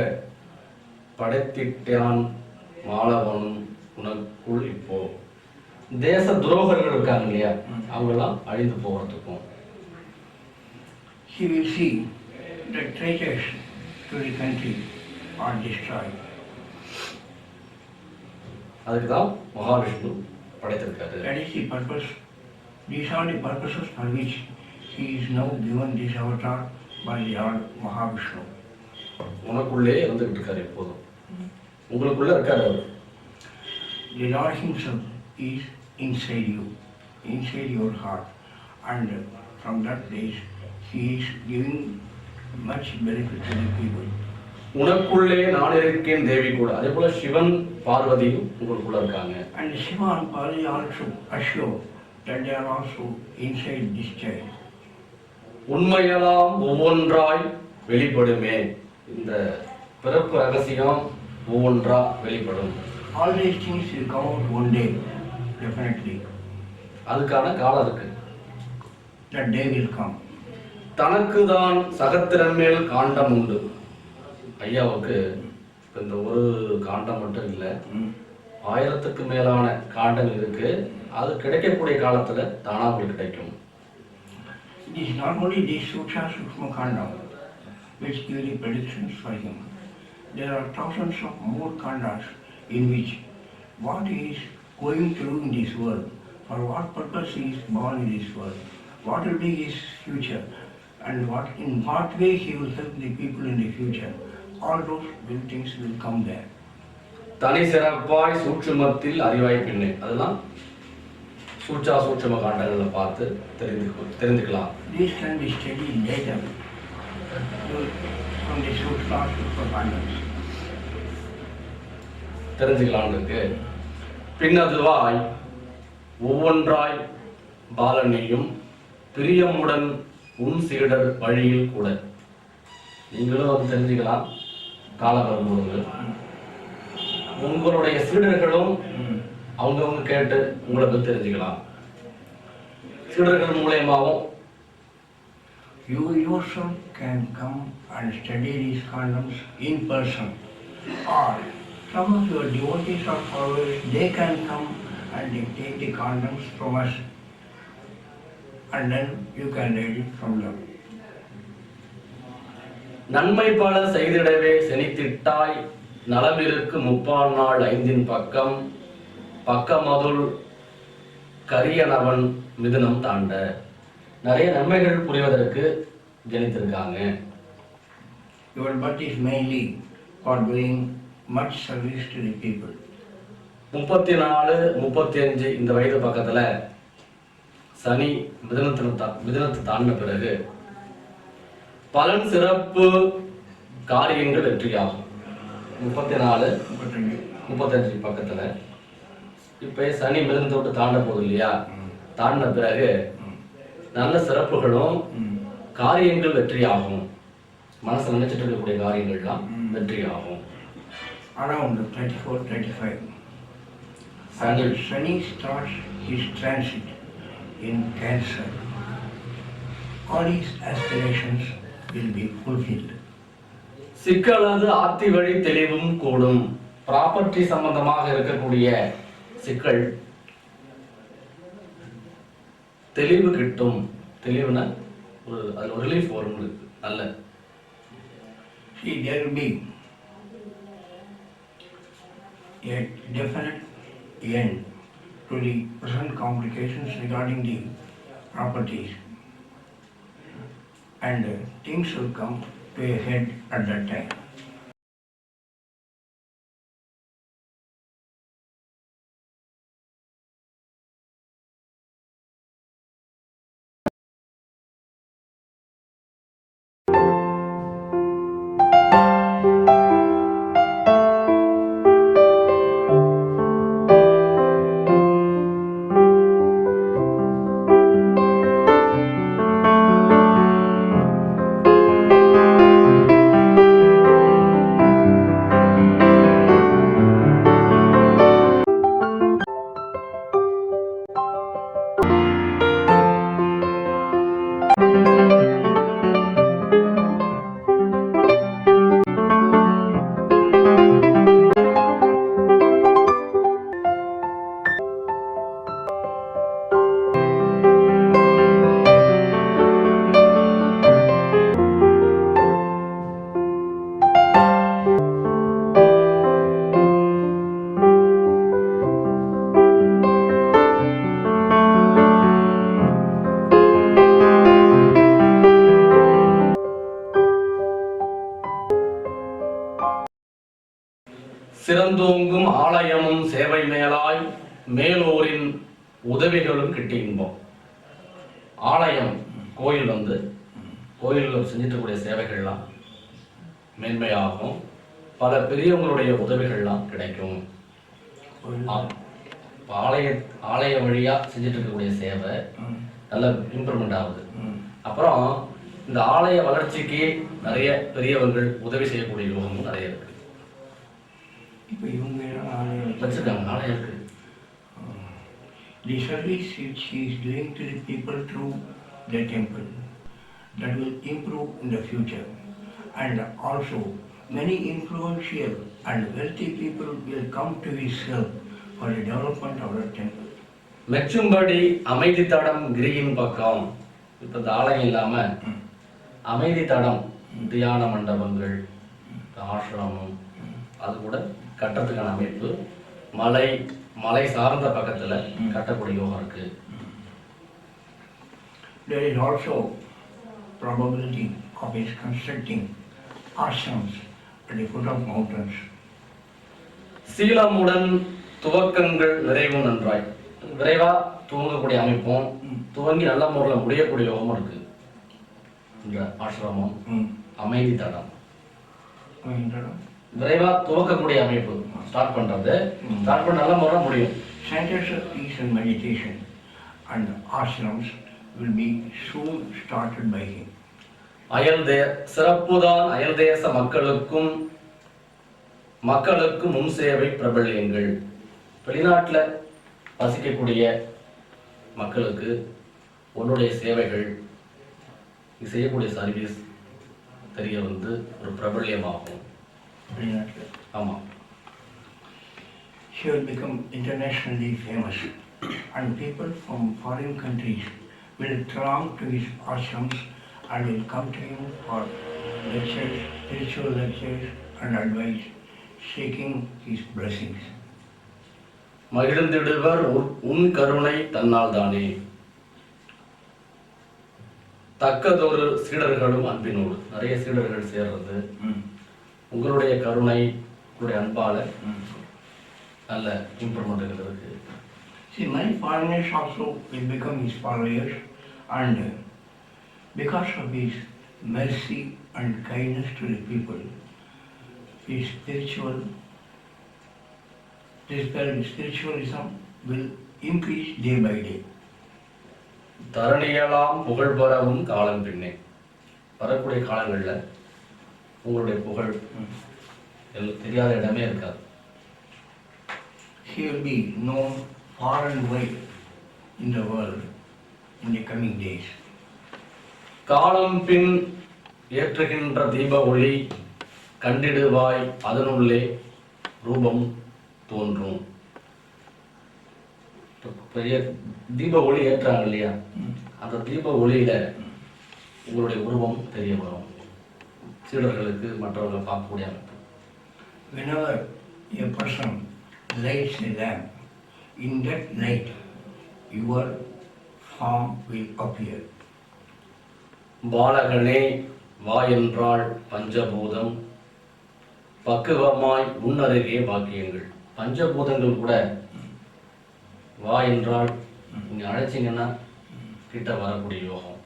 படைத்திட்டான் மாலவனும் உனக்குள் இப்போ. தேச துரோகர்கள் இருக்காங்க இல்லையா, அவங்கெல்லாம் அழிந்து போகிறதுக்கும். He will see the traitors to the country are destroyed. அதுக்கு தான் Mahavishnu படைத்திருக்காரு. That is the purpose. These are the purposes for which he is now given this avatar by the Lord Mahavishnu. உனக்குள்ளே இருந்துகிட்டு இருக்காரு, எப்போதும் உங்களுக்குள்ள இருக்காரு அவர். The Lord himself is inside you, inside your heart, and from that place he is giving much benefit to the people. உனக்குள்ளே நான் இருக்கேன் தேவி கூட. அதே போல சிவன் பார்வதியும் உங்களுக்குள்ள இருக்காங்க. And Shiva and Parvati also assure that they are also inside this child. உண்மையெல்லாம் ஒவ்வொன்றாய் வெளிப்படுமே. இந்த பிறப்பு ரகசியம் ஒவ்வொன்றா வெளிப்படும். All these things will come out one day, definitely. அதுக்கான காலம் இருக்கு. That day will come. தனக்கு தான் சகத்திரன் மேல் காண்டம் உண்டு. ஐயாவுக்கு இந்த ஒரு காண்டம் மட்டும் இல்லை, 1000க்கு மேலான காண்டம் இருக்கு. அது கிடைக்கக்கூடிய காலத்துல தானா உங்களுக்கு கிடைக்கும். It is not only the Suksha Sukshma Kandam which give the predictions for him. There are thousands of more kandas in which what he is going through in this world, for what purpose he is born in this world, what will be his future, and in what way he will help the people in the future. All those things will come there. தனி சிறப்பாய் சூட்சுமத்தில் அறிவாய் பின்னே, அதெல்லாம் சூட்சும காண்டங்களை பார்த்து தெரிந்துக்கலாம். This can be studied later from the Sukshma Kandams. தெரிஞ்சுக்கலாம் இருக்கு. பின்னதுவாய் ஒவ்வொன்றாய் பாலனையும் பிரியமுடன் உன் சீடர் வழியில் கூட. நீங்களும் வந்து தெரிஞ்சுக்கலாம். காலம் வரும்போது உங்களுடைய சீடர்களும் அவங்கவுங்க கேட்டு உங்களுக்கு தெரிஞ்சுக்கலாம். சீடர்கள் மூலயமாவும் You yourself can come and study these condoms in person, or some of your devotees or followers, they can come and they take the condoms from us, and then you can read it from them. நன்மை பல செய்திடவே செனித்திட்டாய் நலமிருக்கு 30 நாள் 5 பக்கம் பக்கமதுள் கரியனவன் மிதுனம் தாண்ட. நிறைய நன்மைகள் புரிவதற்கு ஜனித்திருக்காங்க. Your birth is mainly for doing much service to the people. 34, 35 இந்த வயது பக்கத்துல சனி மிதுனத்தை தாண்டின பிறகு பலன் சிறப்பு காரியங்கள் வெற்றியாகும். 34, 35 பக்கத்துல இப்ப சனி மிதுனத்தை விட்டு தாண்ட போகுது இல்லையா, தாண்டின பிறகு நல்ல சிறப்புகளும் காரியங்கள் வெற்றியாகும். மனசு நினைச்சிட்டு இருக்கக்கூடிய காரியங்கள்லாம் வெற்றியாகும். Around 34, 35. Shani starts his transit in Cancer. All his aspirations will be fulfilled. சிக்கலது ஆத்தி வழி தெளிவும் கூடும். ப்ராப்பர்ட்டி சம்பந்தமாக இருக்கக்கூடிய சிக்கல் தெளிவு கிட்டும். தெளிவுனா அதுல ஒரு ரிலீஃப் வரும் உங்களுக்கு. நல்ல See, there will be a definite end to the present complications regarding the properties, and things will come to a head at that time. சேவை மேலாய் மேலோரின் உதவிகளும் கிட்டி இன்பம். ஆலயம் கோயில் கோயிலில் செஞ்சிருக்கக்கூடிய சேவைகள்லாம் மேன்மையாகும். பல பெரியவங்களுடைய உதவிகள்லாம் கிடைக்கும். ஆலய வழியா செஞ்சுட்டு இருக்கக்கூடிய சேவை நல்ல இம்ப்ரூவ்மெண்ட் ஆகுது. அப்புறம் இந்த ஆலய வளர்ச்சிக்கு நிறைய பெரியவர்கள் உதவி செய்யக்கூடிய யோகமும் நிறைய இருக்கு. இப்போ இவங்க வச்சிருக்காங்க, ஆலயம் இருக்கு. The service which he is doing to the people through the temple, that will improve in the future. And also, many influential and wealthy people will come to his help for the development of the temple. மெச்சும்படி அமைதி தடம் கிரியின் பக்கம். இப்போ இந்த ஆலயம் இல்லாம அமைதி தடம், தியான மண்டபங்கள், ஆசிரமம், அது கூட கட்டத்துக்கான அமைப்பு மலை சார்ந்த பக்கத்துல கட்டக்கூடிய யோகம் இருக்கு. There is also probability of his constructing ashrams at the foot of mountains. சீலமுடன் துவக்கங்கள் நிறைவும் நன்றாய். விரைவா துவங்கக்கூடிய அமைப்பும் துவங்கி நல்ல முறையில் முடியக்கூடிய யோகமும் இருக்கு. இந்த ஆசிரமம், அமைதி தடம், விரைவா துவக்கக்கூடிய அமைப்பு, ஸ்டார்ட் பண்ண நல்ல முறையில் முடியும். Centers of peace and meditation and ashrams will be soon started by him. சிறப்புதான் அயல்தேச மக்களுக்கு முன் சேவை பிரபல்யங்கள். வெளிநாட்டில் வசிக்கக்கூடிய மக்களுக்கு உன்னுடைய சேவைகள், நீ செய்யக்கூடிய சர்வீஸ் தெரிய ஒரு பிரபல்யமாகும். ஆமாம். He will become internationally famous and people from foreign countries will throng to his ashrams and will come to him for lectures, spiritual lectures and advice, seeking his blessings. மகிழ்ந்திடுவர் உன் கருணை தன்னால் தானே. தக்கதொரு சீடர்களும் அன்பினோடு. நிறைய சீடர்கள் சேர்றது உங்களுடைய கருணை, உங்களுடைய அன்பால நல்ல இம்ப்ரூவ்மெண்ட் இருக்கு. See, many foreigners also will become his followers, and because of his mercy and kindness to the people, his spiritualism will increase day by day. தரணியெல்லாம் புகழ் பெறவும் காலம் பின்னே. வரக்கூடிய காலங்கள்ல உங்களுடைய புகழ் தெரியாத இடமே இருக்காது. He will be known far and wide in the world in the coming days. காலம் பின் ஏற்றுகின்ற தீப ஒளி கண்டிடுவாய், அதனுள்ளே ரூபம் தோன்றும். பெரிய தீப ஒளி ஏற்றாங்க இல்லையா, அந்த தீப ஒளியில உங்களுடைய உருவம் தெரிய வரும். சீடர்களுக்கு மற்றவர்கள் பார்க்கக்கூடிய அமைப்பு. Whenever a person lights a lamp, in that light your form will appear. பாலகனே வா என்றாள் பஞ்சபூதம், பக்குவமாய் முன்னருகே பாக்கியங்கள். பஞ்சபூதங்கள் கூட வா என்றால் நீங்க அழைச்சிங்கன்னா கிட்ட வரக்கூடிய யோகம்.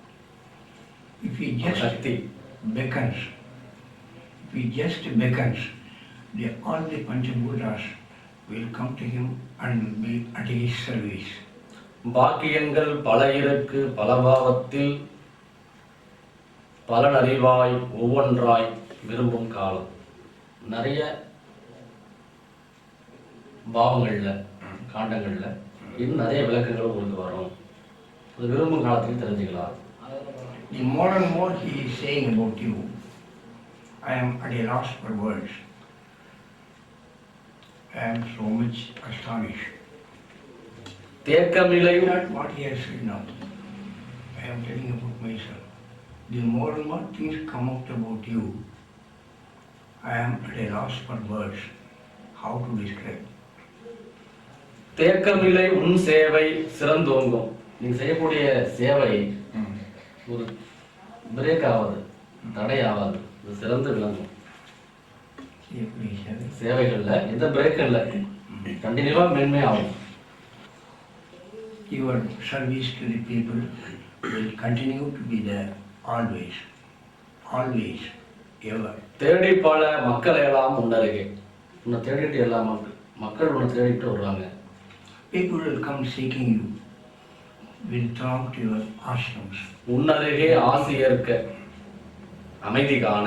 If he just beckons, all the Panchabhutas will come to him and be at his service. பாக்கியங்கள் பல இருக்கு பலபாவத்தில் பலனறிவாய் ஒவ்வொன்றாய் விரும்பும் காலம். நிறைய பாவங்கள்ல காண்டங்கள்ல இன்னும் நிறைய விளக்கங்கள் உங்களுக்கு வரும். அது விரும்பும் காலத்தையும் தெரிஞ்சுக்கலாம். The more and more he is saying about you, I am at a loss for words. I am so much astonished. தேக்கமில்லையும் Not what he has said now. I am telling about myself. The more and more things come out about you, I am at a loss for words. How to describe? தேக்கமில்லை உன் சேவை சிறந்தோங்கும். நீங்க செய்யக்கூடிய சேவை ஒரு break ஆகாது, தடை ஆகாது, இது சிறந்து விளங்கும். சேவைகள்ல எந்த பிரேக் இல்லை. கண்டினியூவாக மேன்மை ஆகும். Your service to the people will continue to be there always, always, ever. தேடி பல மக்கள் எல்லாம் முன்னருகே. உன்னை தேடிட்டு எல்லா மக்கள் உன்னை தேடிட்டு வருவாங்க. People will come seeking you, will throng to your ashrams. உன்னருகே ஆசி ஏற்க, அமைதி காண,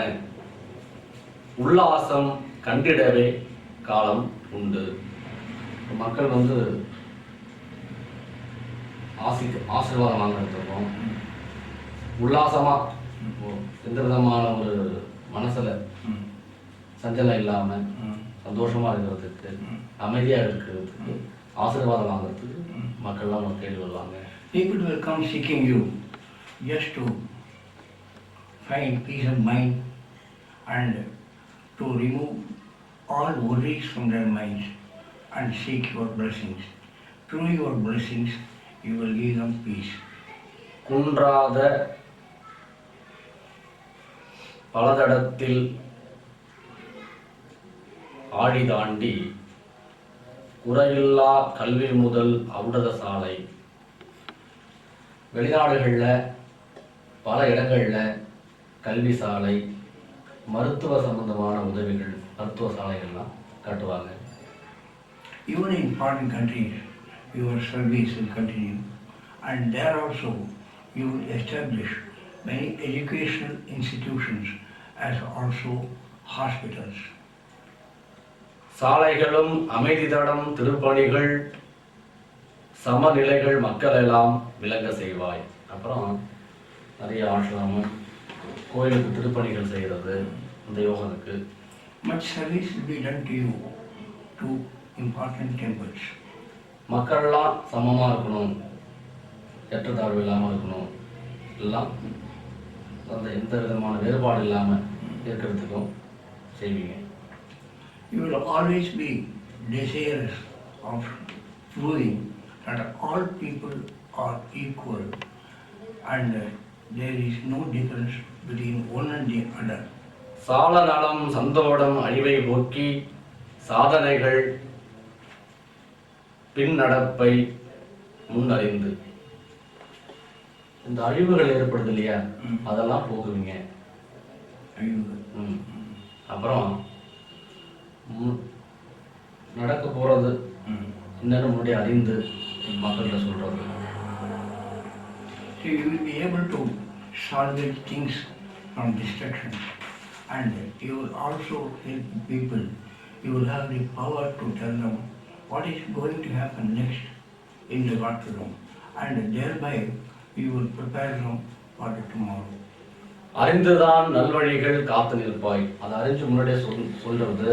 உல்லாசம் கண்டிடவே காலம் உண்டு. மக்கள் வந்து ஆசீர்வாதம் வாங்குறதுக்கும் உல்லாசமாக எந்த விதமான ஒரு மனசில் சஞ்சலம் இல்லாமல் சந்தோஷமாக இருக்கிறதுக்கு, அமைதியாக இருக்கிறதுக்கு, ஆசீர்வாதம் வாங்குறதுக்கு மக்கள்லாம் நம்ம தேடி வருவாங்க. People will come seeking you just to find peace of mind and to remove all worries from their minds and seek your blessings. Through your blessings, you will give them peace. குன்றாத பலதடத்தில் ஆடி தாண்டி குறையில்லா கல்வி முதல் ஔடத சாலை. வெளிநாடுகளில் பல இடங்களில் கல்வி சாலை, மருத்துவ சம்பந்தமான உதவிகள், மருத்துவ சாலைகள்லாம் கட்டுவாங்க. Even in foreign countries, your service will continue, and there also you will establish many educational institutions as also hospitals. சாலைகளும் அமைதி தடம் திருப்பணிகள் சமநிலைகள் மக்கள் எல்லாம் விளங்க செய்வாய். அப்புறம் நிறைய ஆசிரமம், கோயிலுக்கு திருப்பணிகள் செய்கிறது, இந்த யோகனுக்கு. Much service will be done to you to important temples. மக்கள்லாம் சமமாக இருக்கணும், ஏற்றத்தாழ்வு இல்லாமல் இருக்கணும், எல்லாம் அந்த எந்த விதமான வேறுபாடு இல்லாமல் இருக்கிறதுக்கும் செய்வீங்க. You will always be desirous of proving that all people are equal and there is no difference between one and the other. சால நலம் சந்தோடம் அழிவை போக்கி சாதனைகள் பின் நடப்பை முன்னறிந்து. இந்த அழிவுகள் ஏற்படுது இல்லையா, அதெல்லாம் போக்குவீங்க. அப்புறம் நடக்க போறது என்னன்னு முன்னாடி அறிந்து மக்கள்கிட்ட சொல்றது. So you will be able to salvage things from destruction, and you will also help people. You will have the power to tell them what is going to happen next in the workroom, and thereby you will prepare them for the tomorrow. அறிந்துதான் நல்வழிகள் காத்து நிற்பாய். அதை அறிஞ்சு முன்னாடியே சொல்றது.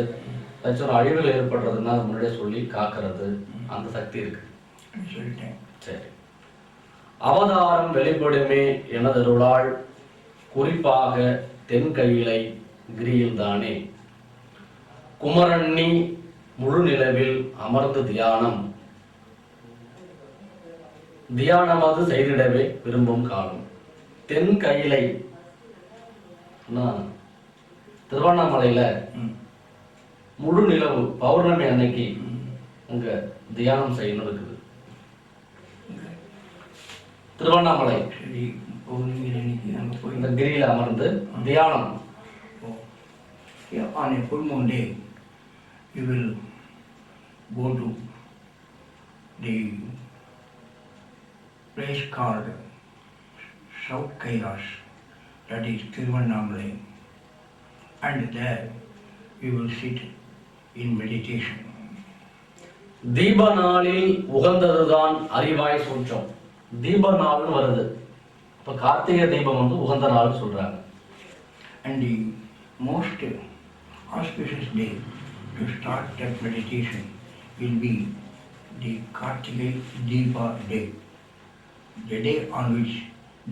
ஏதாச்சும் ஒரு அழிவுகள் ஏற்படுறதுன்னா அது முன்னாடியே சொல்லி காக்கிறது, அந்த சக்தி இருக்கு. சரி. அவதாரம் வெளிப்படுமே எனதருளால் குறிப்பாக தென்கையிலை கிரியில் தானே குமரண்ணி முழு நிலவில் அமர்ந்து தியானம் அது செய்திடவே விரும்பும் காலம். தென் கையிலை திருவண்ணாமலையில முழு நிலவு பௌர்ணமி அன்னைக்கு அங்க தியானம் செய்யணும் இருக்குது. திருவண்ணாமலை இந்த கிரியில அமர்ந்து தியானம். On a full moon day, you will go to the place called South Kailash, that is Tiruvannamalai, and there you will sit in meditation. தீப நாளில் உகந்ததுதான் அறிவாய் சூட்சம். தீப நாள்னு வருது. இப்ப கார்த்திகை தீபம் வந்து உகந்த நாள் சொல்றாங்க. And the most auspicious day to start that meditation will be the Kartigai Deepa day, the day on which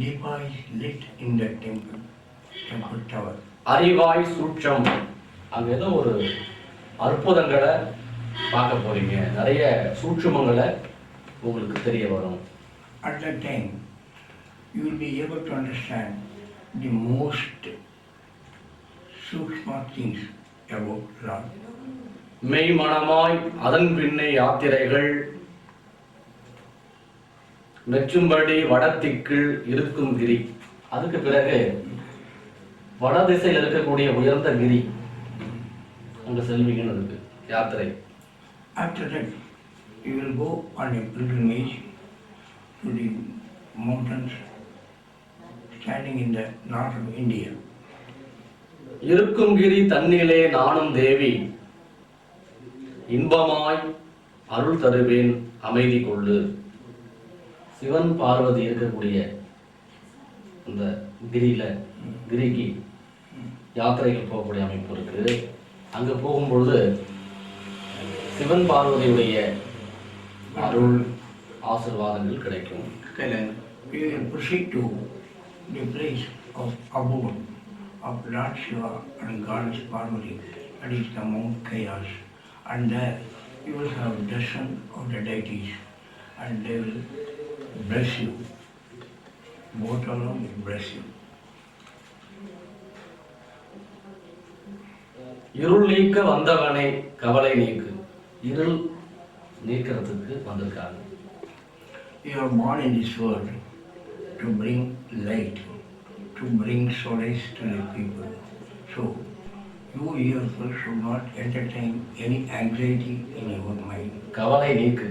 Deepa is lit in the temple tower. அறிவாய் சூட்சம், அங்க ஏதோ ஒரு அற்புதங்களை பார்க்க போறீங்க, நிறைய சூட்சுமங்களை உங்களுக்கு தெரிய வரும். At that time, you will be able to understand the most sukshma things about Lord. மெய் மனமாய் அதன் பின்னே யாத்திரைகள் மெச்சும்படி வடத்திக்கில் இருக்கும் கிரி. அதுக்கு பிறகு வட திசையில் இருக்கக்கூடிய உயர்ந்த கிரி அங்க செல்வீங்கன்னு இருக்கு யாத்திரை. After that, you will go on a pilgrimage to the mountains standing in the north of India. இருக்கும் கிரி தன்னிலே நானும் தேவி இன்பமாய் அருள் தருவேன் அமைதி கொள்ளு. சிவன் பார்வதி இருக்கக்கூடிய அந்த கிரிக்கு யாத்திரைகள் போகக்கூடிய அமைப்பு இருக்கு. அங்க போகும்பொழுது சிவன் பார்வதியுடைய அருள் ஆசீர்வாதங்கள் கிடைக்கும். We will proceed to the place of abode of Lord Shiva and Goddess Parvati, that is the Mount Kailash, and there you will have darshan of the deities and they will bless you. Both alone will bless you. இருள் நீக்க வந்தவனே கவலை நீக்கு. இருள் நீக்கிறதுக்கு வந்திருக்காங்க. You are born in this world to bring light, to bring solace to the people. So, you yourself should not entertain any anxiety in your mind. கவலை நீக்கு.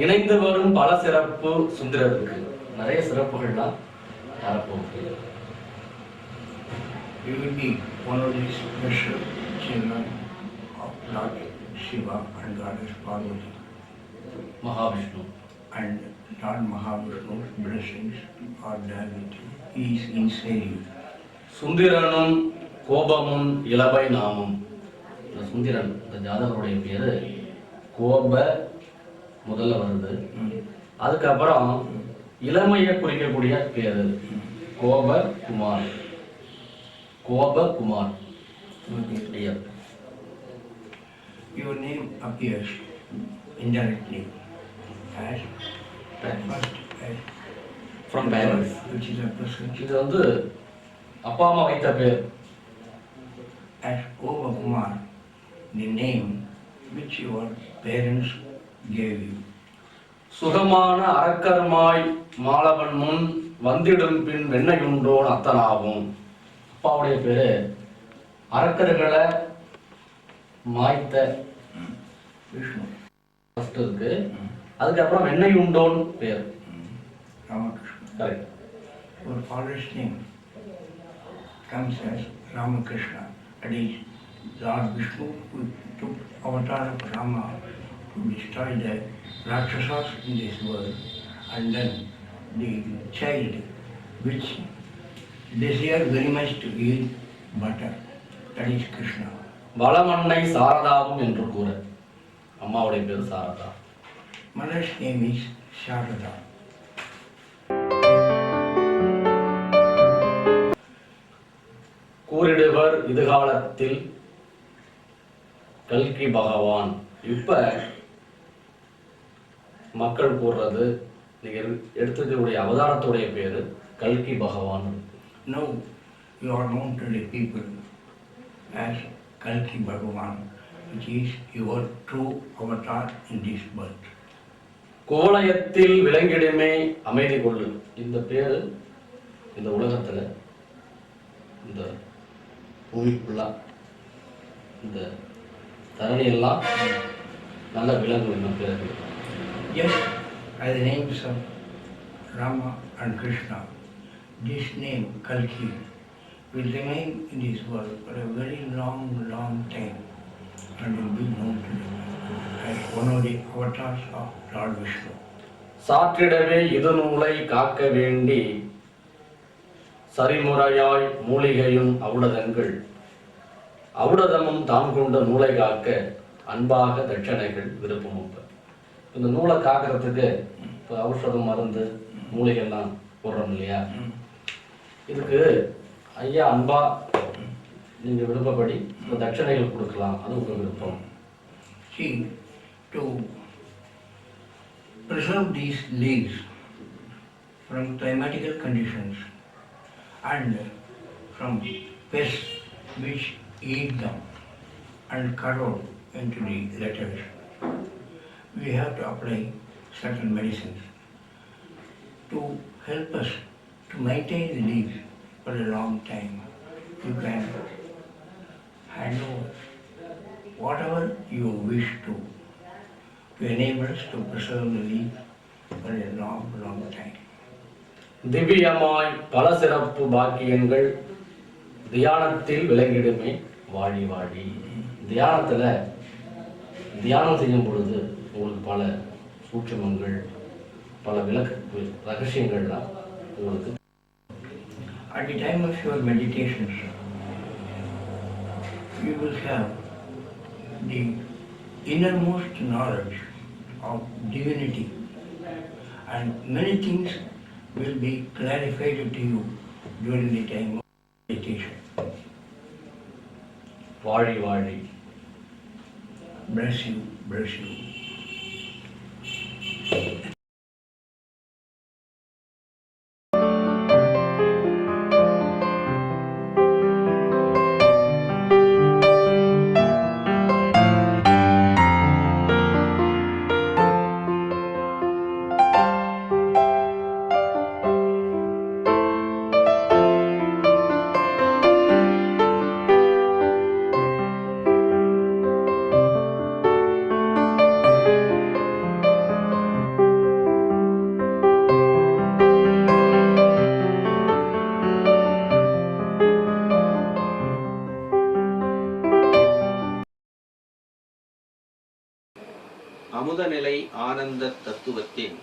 இணைந்து வரும் பல சிறப்பு சுந்தரருக்கு. நிறைய சிறப்புகள்லாம் வரப்போகுது. You will be one of these special children of Lord Shiva and Goddess Parvati. Mahavishnu. And Lord Mahavishnu's blessings are there with you. He is inside you. சுந்திரனும் கோபமும் இளவை நாமம். இந்த சுந்திரன் இந்த ஜாதகருடைய பேரு கோப முதல்ல வருது. அதுக்கப்புறம் இளமையை குறிக்கக்கூடிய பேரு Gopakumar. Gopakumar. Your name appears indirectly as first as From parents. which is a person இது வந்து அப்பா அம்மா வைத்த பேர். as Kumar, the name which your parents gave you. சுகமான அரக்கர்மாய் மாலவன் முன் வந்திடும் பின் வெண்ணையுண்டோன் அத்தனாகும். அப்பாவுடைய பேரு அரக்கர்களை மாய்த்த Vishnu. ஃபர்ஸ்ட் இருக்கு. அதுக்கப்புறம் வெண்ணையுண்டோன் பேர். Ramakrishna. Correct. Your father's name comes as Ramakrishna. That is Lord Vishnu who took avatar of Rama to destroy the Rakshasas in this world, and then the child which desired very much to eat butter, that is Krishna. வளமண்ணை சாரதாவும் என்று கூற. அம்மாவுடைய பேர் Saradha. Mother's name is Sharada. கூறிடுவர் இதுகாலத்தில் கல்கி பகவான். இப்ப மக்கள் கூறுறது நீங்க எடுத்துக்கூடிய அவதாரத்துடைய பேரு கல்கி பகவான். Now you are known to the people as Kalki Bhagavan, which is your true avatar in this birth. கோலயத்தில் விளங்கிடுமே அமைதி கொள்ளு. இந்த பேரு இந்த உலகத்துல இந்த பூமிக்குள்ளா இந்த தரணி எல்லாம் நல்ல விலங்கு என்ன பேரு. Yes, by the names of Rama and Krishna, this name Kalki will remain in this world for a very long, long time and will be known to them as one of the avatars of Lord Vishnu. சாற்றிடவே இது நூலை காக்க வேண்டி சரிமுறையாய் மூலிகையும் ஔடதங்கள் ஔடதமும் தான் கொண்ட நூலை காக்க அன்பாக தட்சணைகள் விருப்பம். இந்த நூலை காக்கிறதுக்கு இப்போ ஔஷதம் மருந்து மூலிகைலாம் போடுறோம் இல்லையா, இதுக்கு ஐயா அன்பா நீங்க விருப்பப்படி இந்த தட்சணைகள் கொடுக்கலாம், அது உங்க விருப்பம். See, to preserve these leaves from climatical conditions and from pests which eat them and corrode into the letters. We have to apply certain medicines to help us to maintain the leaves for a long time. You can hand over whatever you wish to enable us to preserve the leaf for a long, long time. திவ்யமாய் பல சிறப்பு பாக்கியங்கள் தியானத்தில் விளங்கிடுமே வாழி வாழி. தியானம் செய்யும் பொழுது உங்களுக்கு பல சூட்சுமங்கள், பல ரகசியங்கள்லாம் உங்களுக்கு. At the time of your meditations, you will have the innermost knowledge of divinity, and many things will be clarified to you during the time of meditation. வாழி வாழி. Bless you, bless you. அமுதநிலை ஆனந்த தத்துவத்தின்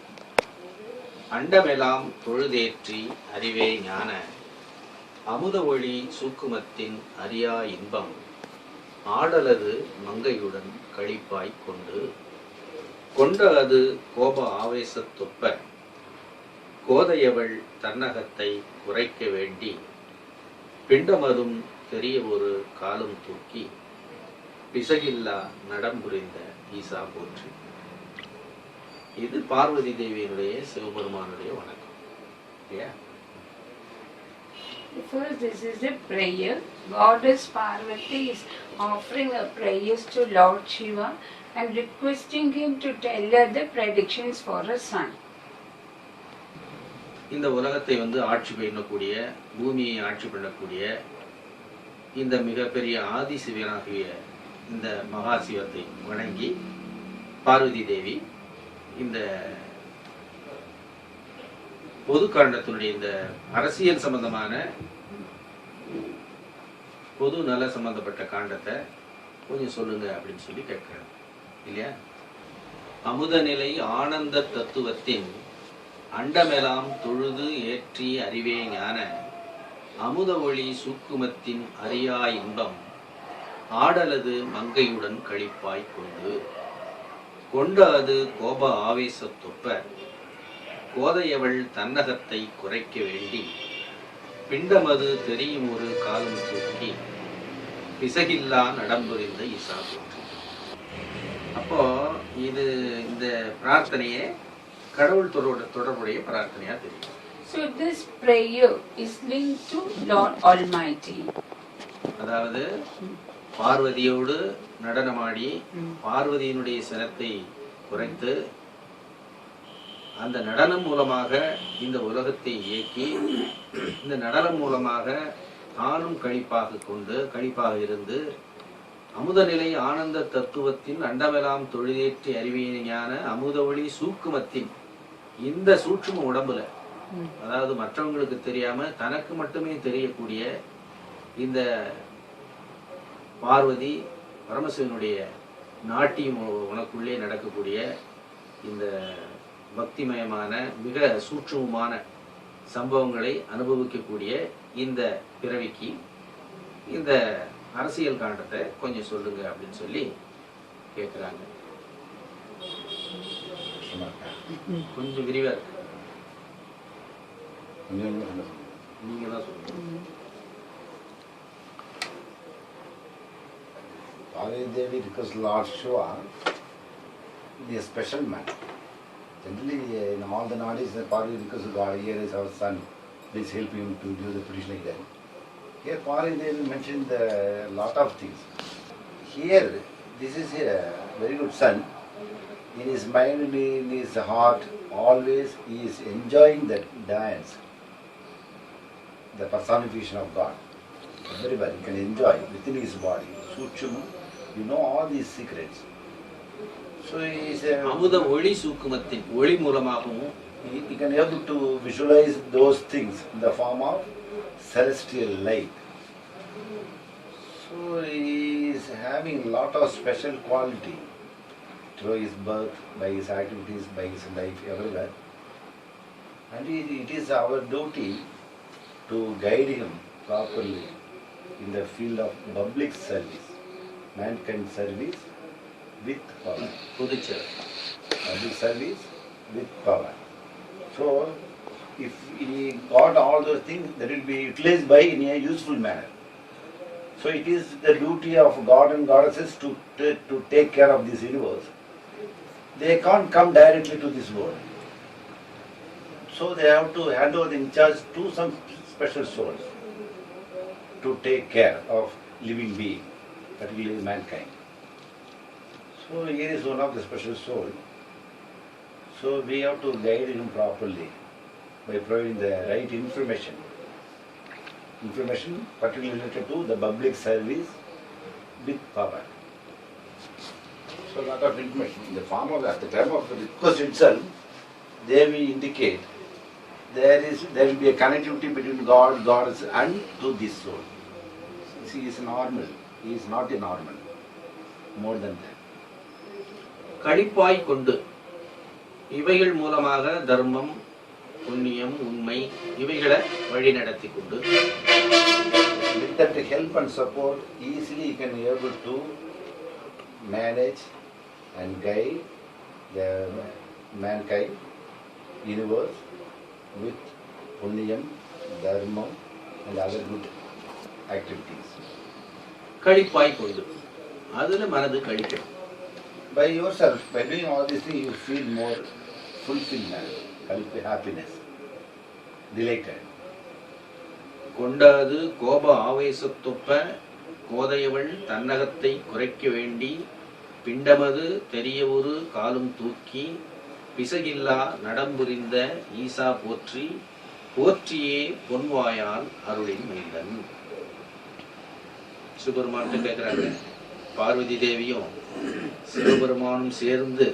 அண்டமெலாம் தொழுதேற்றி அறிவே ஞான அமுத ஒளி சூக்குமத்தின் அறியா இன்பம் ஆடலது மங்கையுடன் களிப்பாய் கொண்ட அது கோப ஆவேசத்தொப்ப கோதையவள் தன்னகத்தை குறைக்க வேண்டி பிண்டமதும் பெரிய ஒரு காலும் தூக்கி பிசகில்லா நடம்புரிந்த ஈசா போற்றி. இது பார்வதி தேவியினுடைய சிவபெருமானுடைய வணக்கம். First, this is a prayer. Goddess Parvati is offering her prayers to Lord Shiva and requesting him to tell her the predictions for her son. இந்த உலகத்தை ஆட்சி பண்ணக்கூடிய, பூமியை ஆட்சி பண்ணக்கூடிய இந்த மிகப்பெரிய ஆதி சிவனாகிய இந்த மகா சிவத்தை வணங்கி பார்வதி தேவி இந்த பொது காண்டத்தினுடைய இந்த அரசியல் சம்பந்தமான பொது நல சம்பந்தப்பட்ட காண்டத்தை கொஞ்சம் சொல்லுங்க அப்படின்னு சொல்லி கேட்கிறாங்க இல்லையா. அமுத நிலை ஆனந்த தத்துவத்தின் அண்டமெலாம் தொழுது ஏற்றி அறிவே ஞான அமுத ஒளி சூக்குமத்தின் அறியா இன்பம் ஆடலது மங்கையுடன் களிப்பாய் கொண்ட அது கோப ஆவேசத்தொப்ப கோதையவள் தன்னகத்தை குறைக்க வேண்டி பிண்டமது தெரியும் ஒரு காலம் தூக்கி பிசகில்லா நடம்புரிந்த ஈசா போற்றி. அப்போ இது இந்த பிரார்த்தனையே கடவுள் தொடர்புடைய பிரார்த்தனையா தெரியும். So this prayer is linked to Lord Almighty. அதாவது பார்வதியோடு நடனமாடி பார்வதியினுடைய சினத்தை குறைத்து அந்த நடனம் மூலமாக இந்த உலகத்தை இயக்கி இந்த நடனம் மூலமாக தானும் களிப்பாக இருந்து அமுதநிலை ஆனந்த தத்துவத்தின் அண்டமெல்லாம் தொழிலேற்றி அறிவிய ஞான அமுத ஒளி சூக்குமத்தின் இந்த சூட்சும உடம்புல, அதாவது மற்றவங்களுக்கு தெரியாம தனக்கு மட்டுமே தெரியக்கூடிய இந்த பார்வதி பரமசிவனுடைய நாட்டியம் உனக்குள்ளே நடக்கக்கூடிய இந்த பக்திமயமான மிக சூட்சுமமான சம்பவங்களை அனுபவிக்கக்கூடிய இந்த பிறவிக்கு இந்த அரசியல் காண்டத்தை கொஞ்சம் சொல்லுங்க அப்படின்னு சொல்லி கேட்குறாங்க. கொஞ்சம் விரிவா இருக்கு, நீங்க தான் சொல்லுங்க. Parvati Devi requests Lord Shiva is a special man. Generally, in all the nadis, Parvati requests God, here is our son, please help him to do the petition like that. Here Parvati Devi mentioned a lot of things. Here, this is a very good son. In his mind, in his heart, always he is enjoying that dance, the personification of God. Everybody can enjoy within his body. Suchuma, you know all these secrets. So he is அமுத ஒளி சூக்குமத்தின் ஒளி மூலமாகவும் he can able to visualize those things in the form of celestial light. So he is having a lot of special quality through his birth, by his activities, by his life, everywhere. And it is our duty to guide him properly in the field of public service, mankind service with power. பொதுச்சேவை Public service with power. So, if he got all those things, that will be utilized by in a useful manner. So, it is the duty of God and goddesses to take care of this universe. They can't come directly to this world. So, they have to hand over the in charge to some special souls to take care of living being, particularly mankind. So, here is one of the special souls. So we have to guide him properly by providing the right information. Information particularly related to the public service with power. So a lot of information in the form of, at the time of the request itself, there we indicate there will be a connectivity between God, goddess and to this soul. He is normal. He is not a normal. More than that. கழிப்பாய் கொண்டு இவைகள் மூலமாக தர்மம் புண்ணியம் உண்மை இவைகளை வழி நடத்தி கொண்டு with that help and support easily you can be able to manage and guide the mankind universe with punyam, dharmam and other good activities. கழிப்பாய் கொண்டு அதுல மனது கழிக்கும். By yourself, by doing all these things, you feel more fulfillment, happiness, delighted. கொண்டாது கோப ஆவேசத்தொப்ப கோதையவள் தன்னகத்தை குறைக்க வேண்டி பிண்டமது தெரிய ஒரு காலும் தூக்கி பிசகில்லா நடம்புரிந்த ஈசா போற்றி போற்றியே பொன்வாயால் அருளின் மைந்தன். சிவபெருமான் கேட்கிறாங்க, பார்வதி தேவியும் சிவபெருமானும் சேர்ந்து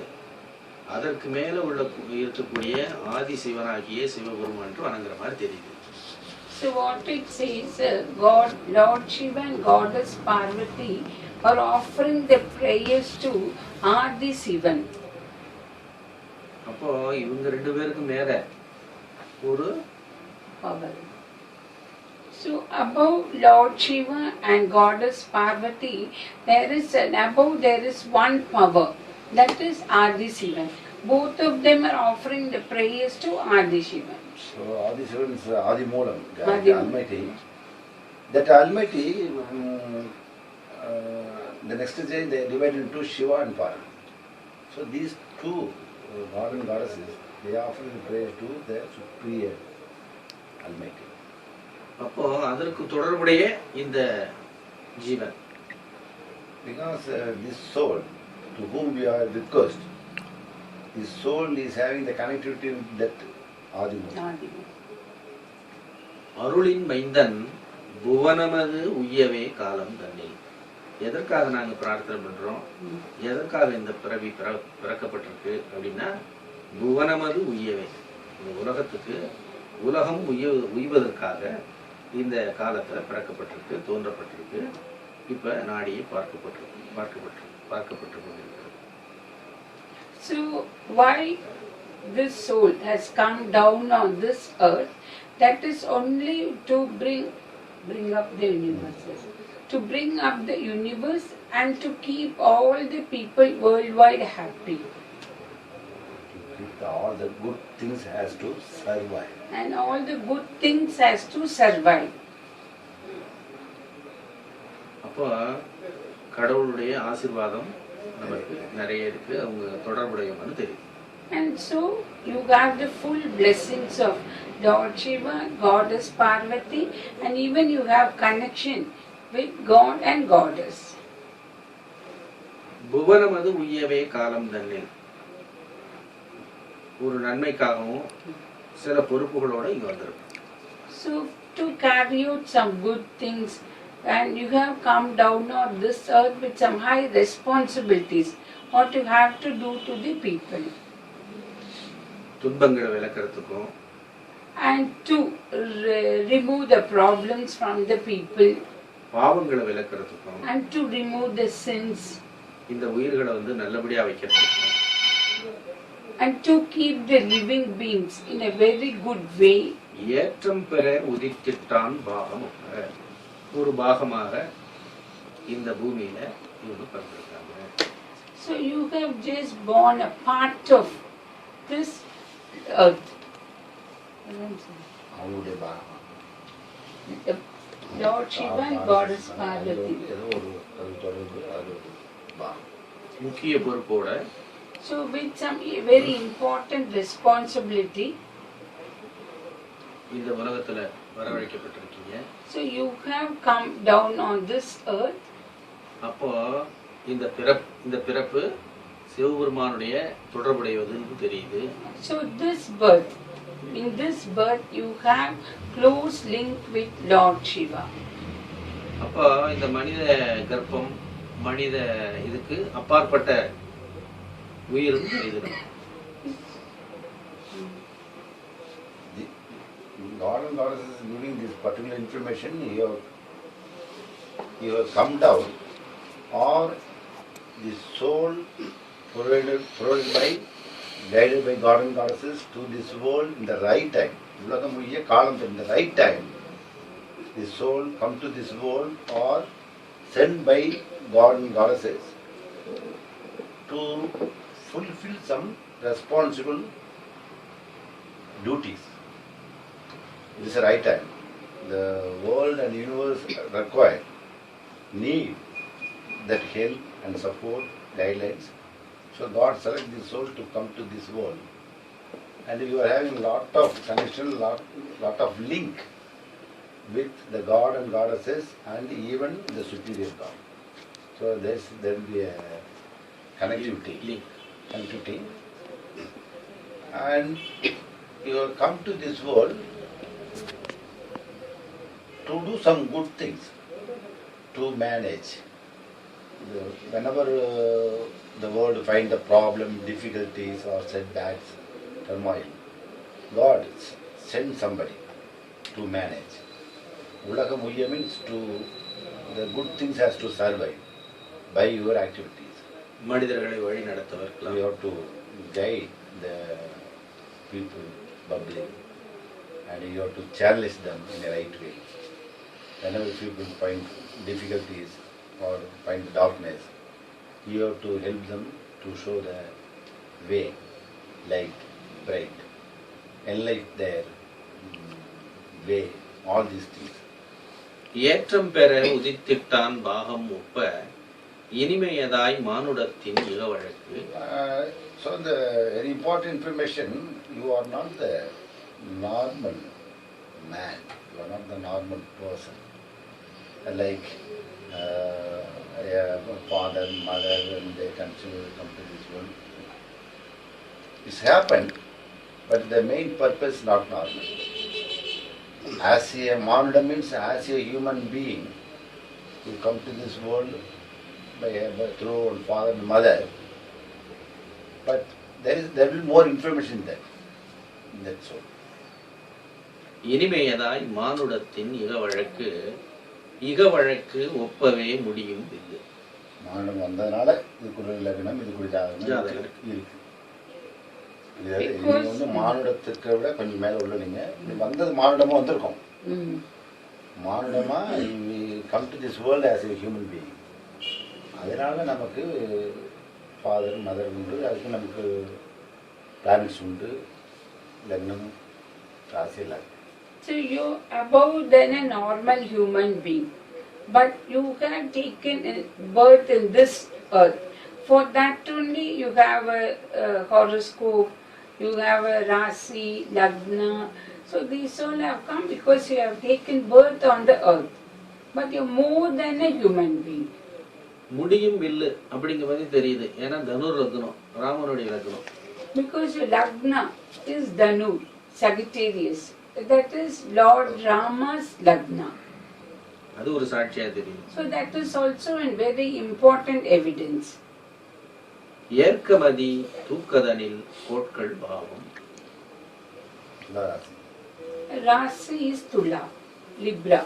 அதற்கு மேல உள்ள இருக்கக்கூடிய ஆதி சிவனாகிய சிவபெருமான் என்று வணங்குற மாதிரி தெரியுது. So what it says, God, Lord Shiva and Goddess Parvati are offering the prayers to Adi Sivan. அப்போ இவங்க ரெண்டு பேருக்கு மேல ஒரு Power. So above Lord Shiva and Goddess Parvati, there is one power, that is Adi Sivan. Both of them are offering the prayers to Adi Sivan. So Adi Sivan is Adi Moolam, Adi the Almighty. That Almighty, the next day they divided into Shiva and Parvati. So these two God and goddesses, they offer the prayer to the superior Almighty. அப்போ அதற்கு தொடர்புடைய இந்த ஜீவன். Because this soul to whom we are request, this soul is having the connectivity with that Adi Moolam. அருளின் மைந்தன் புவனமது உய்யவே காலம் தன்னை. எதற்காக நாங்க பிரார்த்தனை பண்றோம், எதற்காக இந்த பிறவி பிறக்கப்பட்டிருக்கு அப்படின்னா, புவனமது உய்யவே, இந்த உலகத்துக்கு உலகம் உய்வதற்காக இந்த காலத்துல பிறக்கப்பட்டிருக்கு, தோன்றப்பட்டிருக்கு. இப்ப நாடியை பார்க்கப்பட்டு கொண்டிருக்கிறது. So why this soul has come down on this earth? That is only to bring up the universe, to bring up the universe and to keep all the people worldwide happy. All the good things has to survive. And all the good things has to survive. அப்போ கடவுளுடைய ஆசீர்வாதம் நமக்கு நிறைய இருக்கு, அவங்க தொடர்புடையவங்கன்னு தெரியும். And so you have the full blessings of Lord Shiva, Goddess Parvati, and even you have connection with God and Goddess. புவனமது உய்யவே காலம் தன்னில் ஒரு நன்மைக்காகவும் சில பொறுப்புகளோட இங்க வந்திருக்கும். So to carry out some good things, and you have come down on this earth with some high responsibilities, what you have to do to the people. துன்பங்களை விளக்கறதுக்கும் And to remove the problems from the people, பாவங்களை விளக்கறதுக்கும் and to remove the sins, இந்த உயிர்களை நல்லபடியா வைக்கிறதுக்கும் and to keep the living beings in a very good way. ஏற்றம் பெற உதித்திட்டான் பாகம் ஒரு பாகமாக இந்த பூமியில இவங்க பிறந்திருக்காங்க. So you have just born a part of this earth. அவங்களுடைய பாகம் Lord Shiva and Goddess Parvati. ஏதோ ஒரு தொடர்பு அது ஒரு பாகம். முக்கிய பொறுப்போட So with some very important responsibility, இந்த உலகத்துல வரவழைக்கப்பட்டிருக்கீங்க. so you have come down on this earth. அப்போ இந்த பிறப்பு சிவபெருமானுடைய தொடர்புடையதுன்னு தெரியுது. So in this birth you have close link with Lord Shiva. அப்போ இந்த மனித கர்ப்பம் மனித இதுக்கு அப்பாற்பட்ட உயிரும் தெரியுது. God and Goddess is giving this particular information. You have come down, or the soul provided by, guided by God and Goddesses to this world in the right time. In the right time, the soul come to this world or sent by God and Goddesses to fulfill some responsible duties. This is the right time. The world and universe require, need that help and support, guidelines. So God selects the soul to come to this world. And you are having lot of connection, lot of link with the God and Goddesses and even the superior God. So there will be a connectivity. And you have come to this world to do some good things, to manage. Whenever the world finds a problem, difficulties or setbacks, turmoil, God sends somebody to manage. Ulagam Uyya means the good things has to survive by your activities. மனிதர்களை வழி நடத்தவர்கள். You have to guide the people, public, and you have to challenge them in the right way. Whenever people find difficulties or find darkness, you have to help them to show the way, light, bright, enlighten their way, all these things. ஏற்றம் பெற உதித்திட்டான் பாகம் ஒப்ப இனிமையதாய் மானுடத்தின் இளவழக்கு. So the very important information, you are not the normal man, you are not the normal person. Like father, mother, and they come to this world. It's happened, but the main purpose not normal. As a Manuda means as a human being, you come to this world through father and mother. But there will be more information there. That's all. இனிமையதாய் மானுடத்தின் இகவழக்கு ஒப்பவே முடியும் இல்லை. மானுடம் வந்ததுனால இதுக்குள்ள லக்னம் இதுக்குள்ள ஜாதகம் இருக்கு. இது மானுடத்துக்கு விட கொஞ்சம் மேல உள்ள நீங்க வந்தது மானுடமா வந்திருக்கோம். மானுடமா come to this world as a human being. அதனால நமக்கு ஃபாதர் மதர் உண்டு, அதுக்கு நமக்கு பிளானட்ஸ் உண்டு, லக்னம் ராசி எல்லாம். So you're above than a normal human being, but you have taken birth in this earth. For that only you have a horoscope, you have a Rasi, Lagna. So these all have come because you have taken birth on the earth. But you're more than a human being. முடியும் வில்லு அப்படிங்கிற மாதிரி தெரியுது. ஏன்னா தனுர் லக்னம், ராமனுடைய லக்னம். Because your Lagna is Dhanu, Sagittarius. That is Lord Rama's Lagna. அது ஒரு சாட்சியா தெரியுது. So that is also a very important evidence. ஏற்கமதி தூக்கதனில் கோட்கள் பாவம். Rasi is Tula, Libra.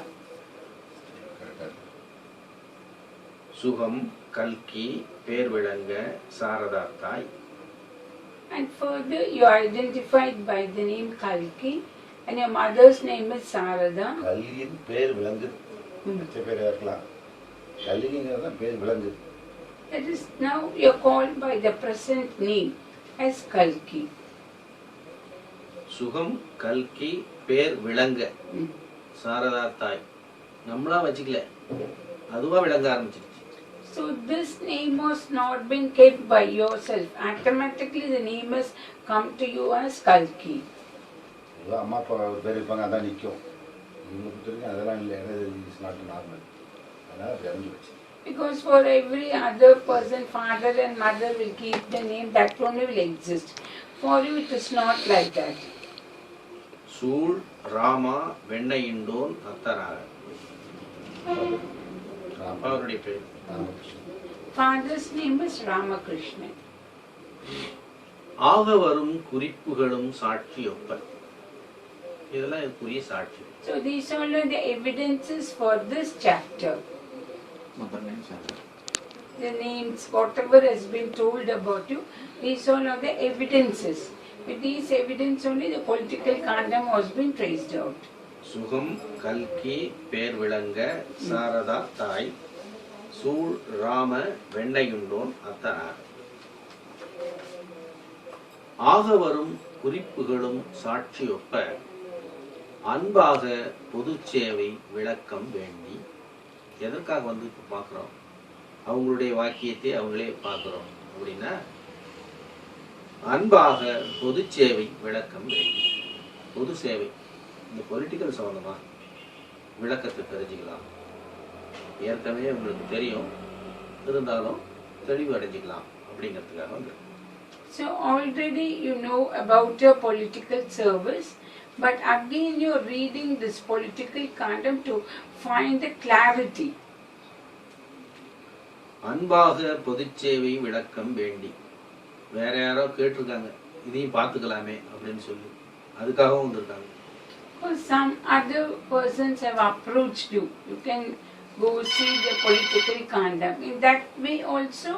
சுகம் கல்கி பேர் விளங்க சாரதா தாய். And further you are identified by the name Kalki and your mother's name is Sarada. கல்கியின் பேர் விளங்கு பேர் இருக்கலாம். கல்கிங்கிறது தான் பேர் விளங்கு. That is now you are called by the present name as Kalki. சுகம் கல்கி பேர் விளங்க சாரதா தாய். நம்மளா வச்சுக்கல, அதுவா விளங்க ஆரம்பிச்சிருச்சு. So this name was not been kept by yourself. Automatically the name has come to you as Kalki. அம்மா அப்பா ஒரு பேர் இருப்பாங்க, அதான் நிற்கும். இவங்க பொறுத்தவரைக்கும் அதெல்லாம் இல்லை, இட்ஸ் நாட் நார்மல். அதனால் தெரிஞ்சு வச்சு. Because for every other person, father and mother will keep the name, that only will exist. For you it is not like that. சூழ் ராமா வெண்ணையிண்டோன் அத்தராக. அவருடைய பேர் Father's name is Ramakrishna. ஆக வரும் குறிப்புகளும் சாட்சி ஒப்பல். இதெல்லாம் இதுக்குரிய சாட்சி. So these all are the evidences for this chapter. The names, whatever has been told about you, these all are the evidences. With these evidence only the political kandam has been traced out. சுகம் கல்கி பேர் விளங்க சாரதா தாய் சூழ் ராம வெண்ணையுண்டோன் அத்தனார். ஆக வரும் குறிப்புகளும் சாட்சி ஒப்ப அன்பாக பொது சேவை விளக்கம் வேண்டி. எதற்காக வந்து இப்போ பார்க்குறோம்? அவங்களுடைய வாக்கியத்தை அவங்களே பார்க்குறோம் அப்படின்னா, அன்பாக பொது சேவை விளக்கம் வேண்டி. பொது சேவை இந்த பொலிட்டிக்கல் சம்பந்தமா விளக்கத்தை தெரிஞ்சுக்கலாம். ஏற்கனவே உங்களுக்கு தெரியும், இருந்தாலும் தெளிவு அடைஞ்சிக்கலாம் அப்படிங்கிறதுக்காக வந்து. So already you know about your political service, but again you are reading this political kandam to find the clarity. அன்பாக பொதுச்சேவை விளக்கம் வேண்டி. வேற யாரோ கேட்டிருக்காங்க, இதையும் பார்த்துக்கலாமே அப்படின்னு சொல்லி, அதுக்காகவும் வந்திருக்காங்க. Some other persons have approached you. You can go see the political kandam. In that way also,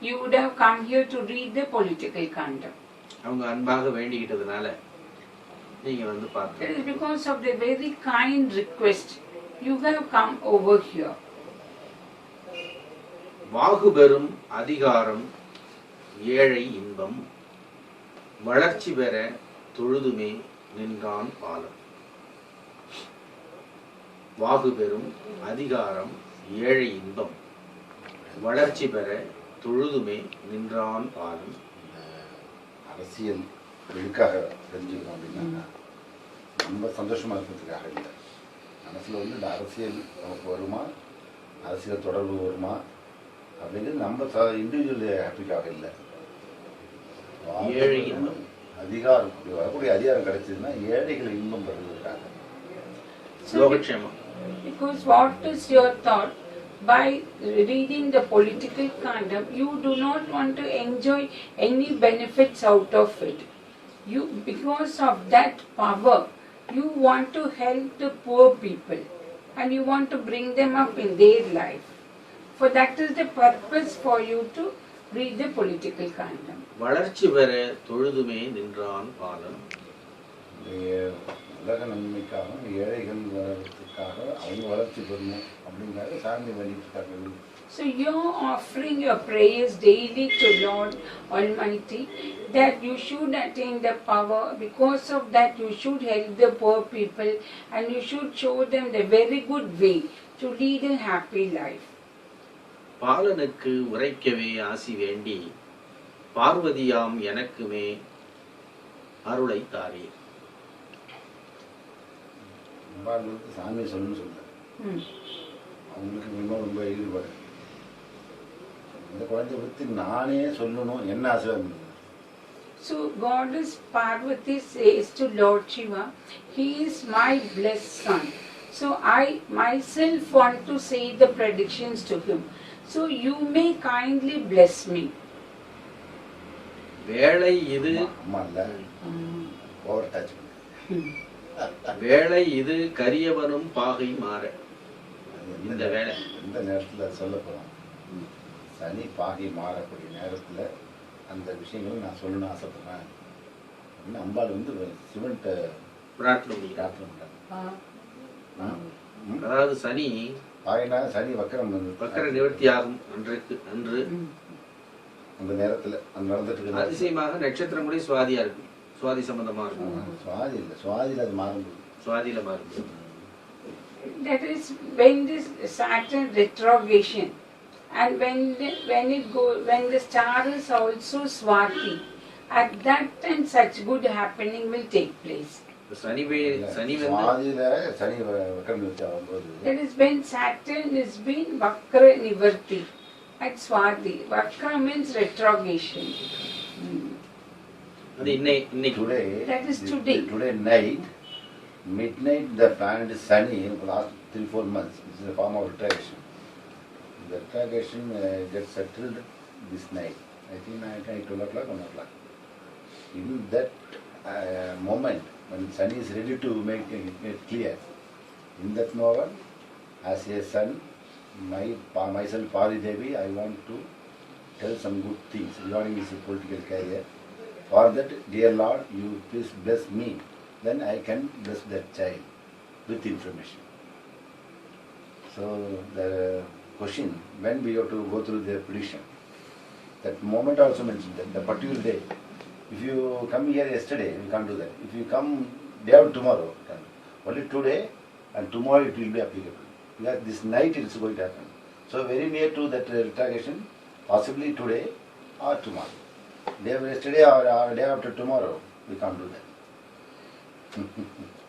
you would have come here to read the political kandam. அவங்க அன்பாக வேண்டிக்கிட்டதுனால நீங்க வந்து பார்த்து. It is because of the very kind request you have come over here. வாகு பெறும் அதிகாரம் ஏழை இன்பம் வளர்ச்சி பெற தொழுதுமே நின்றான் பாலம். வாகு பெறும் அதிகாரம் ஏழை இன்பம் வளர்ச்சி பெற தொழுதுமே நின்றான் பாலம். அரசியல் எதுக்காக தெரிஞ்சுக்கணும் அப்படின்னா, ரொம்ப சந்தோஷமாக இருக்கிறதுக்காக இல்லை. மனசில் வந்து இந்த அரசியல் நமக்கு வருமா, அரசியல் தொடர்பு வருமா அப்படிங்கிறது நம்ம இண்டிவிஜுவல் ஹாப்பிக்காக இல்லை. ஏழை இன்பம் அதிகாரம், வரக்கூடிய அதிகாரம் கிடைச்சதுன்னா ஏழைகள் இன்பம் பெறுவதற்காக. யோகக்ஷேமம். Because what is your thought? By reading the political kandam, you do not want to enjoy any benefits out of it. You, because of that power, you want to help the poor people and you want to bring them up in their life. For that is the purpose for you to read the political kandam. வளர்ச்சி பெற தொழுதுமே நின்றான் பாலம். உலக நன்மைக்காக ஏழைகள் வளர்றதுக்காக அவங்க வளர்ச்சி பெறணும் அப்படிங்கிறத சாமி பண்ணிட்டு. So you're offering your prayers daily to Lord Almighty that you should attain the power. Because of that you should help the poor people and you should show them the very good way to lead a happy life. பாலனுக்கு உரைக்கவே ஆசி வேண்டி பார்வதியாம் எனக்குமே அருளை தாரே. சாமி சொல்லணும்னு சொல்ல அவங்களுக்கு இன்னும் ரொம்ப ஈடுபாடு. இந்த குழந்தைய பற்றி நானே சொல்லணும் என்ன ஆசீர்வாதம். So Goddess Parvati says to Lord Shiva, he is my blessed son. So I myself want to say the predictions to him. So you may kindly bless me. வேளை இது அம்மா இல்லை ஓவர் டச். வேளை இது கரியவனும் பாகை மாற. இந்த வேலை எந்த நேரத்தில் சொல்ல போகிறோம், சனி பாகை மாறக்கூடிய நேரத்தில் அந்த விஷயங்களை நான் சொல்லணும்னு ஆசைப்படுறேன். அம்பாள் சிவன்கிட்ட பிரார்த்தனை பண்ணுறாங்க. அதாவது சனி பாகைனா சனி வக்கர நிவர்த்தி ஆகும் அன்று அந்த நேரத்தில் அது நடந்துட்டு இருக்கு. அதிசயமாக நட்சத்திரம் கூட சுவாதியா இருக்கு. சுவாதி சம்பந்தமா இருக்கும். சுவாதி இல்லை, சுவாதியில் அது மாறும்போது சுவாதியில மாறும்போது. That is when this Saturn retrogression and when the star is also Swati, at that time such good happening will take place. சனி சுவாதியில சனி வக்கர நிவர்த்தி ஆகும்போது That is when Saturn is being Vakra Nivarti at Swati. Vakra means retrogression. அது இன்னைக்கு That is today. Today night, midnight, the planet is sunny for the last 3-4 months. This is a form of retrogression. The retrogression gets settled this night. I think night 12 o'clock, 1 o'clock. In that moment, when sun is ready to make it clear, in that moment, as a son, myself, Pari Devi, I want to tell some good things regarding his political career. For that, dear Lord, you please bless me. Then I can bless that child with information. So the question, when we have to go through the prediction, that moment also mentioned that the particular day. If you come here yesterday, we can't do that. If you come day after tomorrow, only today and tomorrow it will be applicable. Because this night it is going to happen. So very near to that retrogression, possibly today or tomorrow. Day after yesterday or day after tomorrow, we can't do that.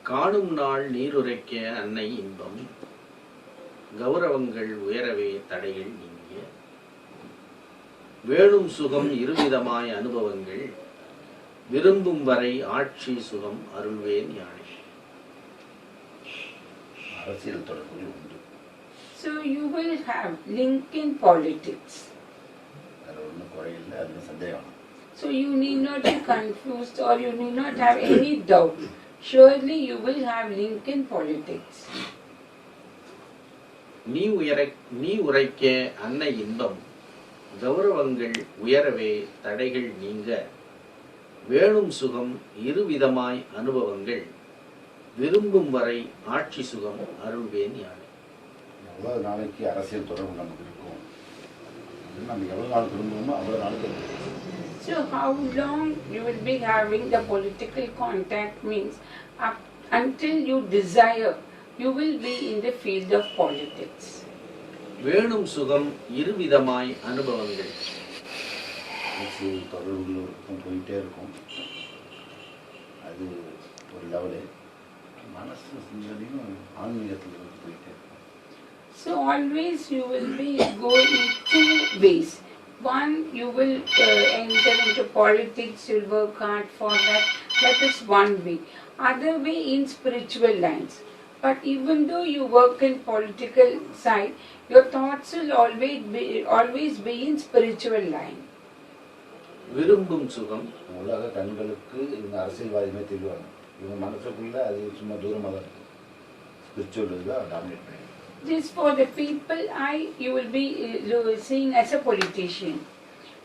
காணும் நாள் நீருரைக்க அன்னை இன்பம் கௌரவங்கள் உயரவே தடைகள் நீங்கிய வேணும் சுகம் இருவிதமாய் அனுபவங்கள் விரும்பும் வரை ஆட்சி சுகம் அருள்வேன் யானை. அரசியல் தொடர்புகள் உண்டு. So you will have link in politics. அது ஒன்றும் குறையில்லை, அது சந்தேகம். So you need not be confused or you need not have any doubt. Surely you will have link in politics. நீ உரைக்க அன்னை இன்பம் கௌரவங்கள் உயரவே தடைகள் நீங்க வேணும் சுகம் இருவிதமாய் அனுபவங்கள் விரும்பும் வரை ஆட்சி சுகம் அருள்வேன் யானை. எவ்வளவு நாளைக்கு அரசியல் தொடர்பு நமக்கு இருக்கும், நம்ம எவ்வளவு நாள் விரும்புவோமோ அவ்வளவு நாளைக்கு இருக்கும். So how long you will be having the political contact means until you desire, you will be in the field of politics. வேணும் சுகம் இருவிதமாய் அனுபவங்கள். தொடர்புகள் இருக்கும், போயிட்டே இருக்கும். அது ஒரு லெவலு மனசு சிந்தனையும் ஆன்மீகத்தில் போயிட்டே இருக்கும். So always you will be going in two ways. One, you will enter into politics, you will work hard for that. That is one way. Other way in spiritual lines. But even though you work in political side, your thoughts will always be in spiritual line. விரும்பும் சுகம். உலக கண்களுக்கு இவங்க அரசியல்வாதியுமே தெரிவாங்க, இவங்க மனசுக்குள்ள அது சும்மா தூரமாக தான் இருக்கு. ஸ்பிரிச்சுவல் தான் டாமினேட் பண்ணி. This for the people you will be seeing as a politician,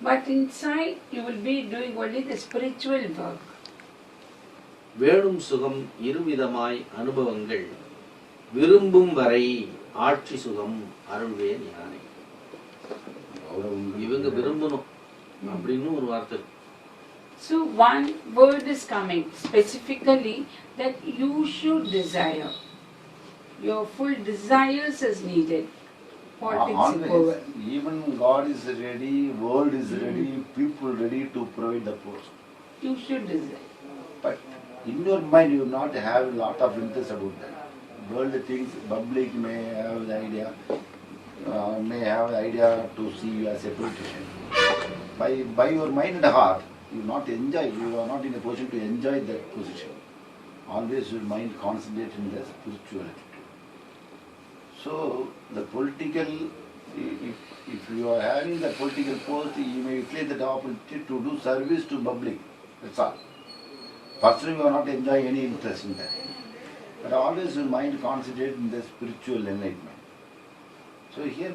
but inside you will be doing only the spiritual work. வேணும் சுகம் இருவிதமாய் அனுபவங்கள் விரும்பும் வரை ஆட்சி சுகம் அருள்வேன் யானை. இவங்க விரும்பணும் அப்படின்னு ஒரு வார்த்தை. So one word is coming specifically that you should desire. Your full desires is needed. Politics is over. Even God is ready, world is ready, people ready to provide the post. You should decide. But in your mind, you not have a lot of interest about that. World things, public may have the idea, to see you as a politician. By your mind and heart, you not enjoy. You are not in a position to enjoy that position. Always your mind concentrate in the spirituality. So the political, if you are having the political post, you may utilize that opportunity to do service to public. That's all. Personally, you are not enjoying any interest in that. But always your mind concentrate in the spiritual enlightenment. So here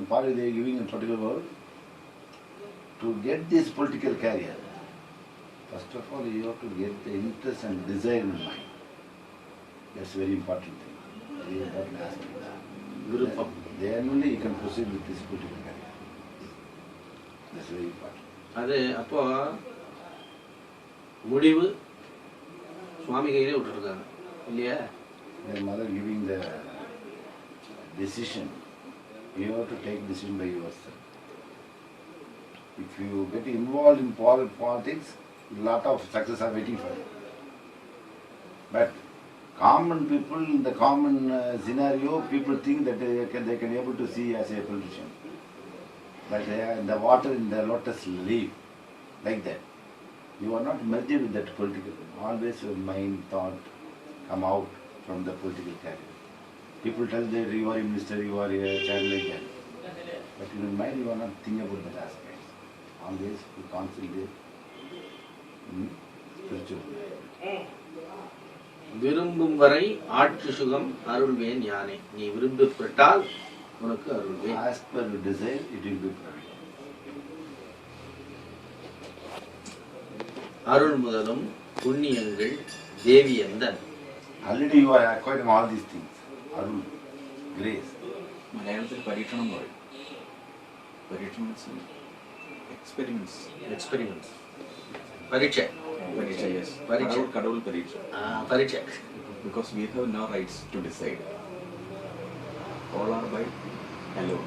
Parvati they are giving a particular word to get this political career. First of all, you have to get the interest and desire in mind. That's very important thing. Very important aspect. Then only you can proceed with this political career. That's very important. அது அப்போ முடிவு சுவாமி கையிலே விட்டுருக்காங்க இல்லையா? The mother giving the decision, you have to take decision by yourself. If you get involved in politics, a lot of success are waiting for you. But common people in the common scenario, people think that they can able to see as a politician. But they are in the water in the lotus leaf, like that. You are not merged with that political. Always your mind, thought come out from the political career. People tell that you are a minister, you are a child like that. But in your mind you are not thinking about that aspect. Always you concentrate in spiritual. விரும்பும் வரை ஆட்சி சுகம் அருள்வேன் யானே. நீ விரும்பப்பட்டால் உனக்கு அருள்வேன். As per your desire, it will be provided. அருள் முதலும் புண்ணியங்கள் தேவி எந்தன். Already you are acquiring all these things. Arul, grace. മലയാളത്തിൽ പരീക്ഷണം എന്ന് പറയും. പരീക്ഷണം എക്സ്പെരിമെന്റ്സ്. எக்ஸ்பெரிமெண்ட்ஸ். பரீட்சை. പരീക്ഷ, yes. പരീക്ഷ. கடவுள் പരീക്ഷ. பரீட்சை. Because we have no rights to decide. All are by alone,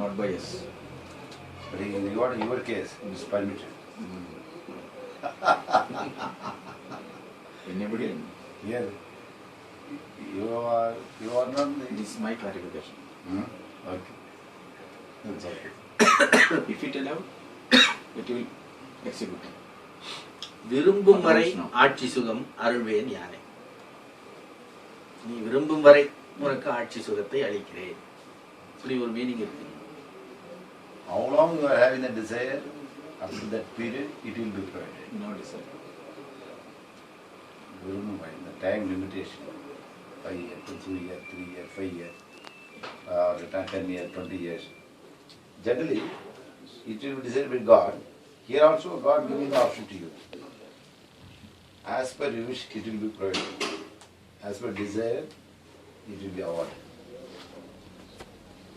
not by us. But in your case, it is permitted. Anybody? Here, you are not. This is my clarification. Okay. That's okay. If it allowed, it will execute. விரும்பும் வரை ஆட்சி சுகம் அருள்வேன் யானே. நீ விரும்பும் வரை உனக்கு ஆட்சி சுகத்தை அளிக்கிறேன். இப்படி ஒரு மீனிங் இருக்கு. How long you are having the desire, up to that period, it will be provided. No desire. The time limitation, 5 years, 2 years, 3 years, 5 years, or 10 years, 20 years. Generally, it will be decided by God. Here also, God giving the option to you. As per your wish, it will be provided. As per desire, it will be awarded.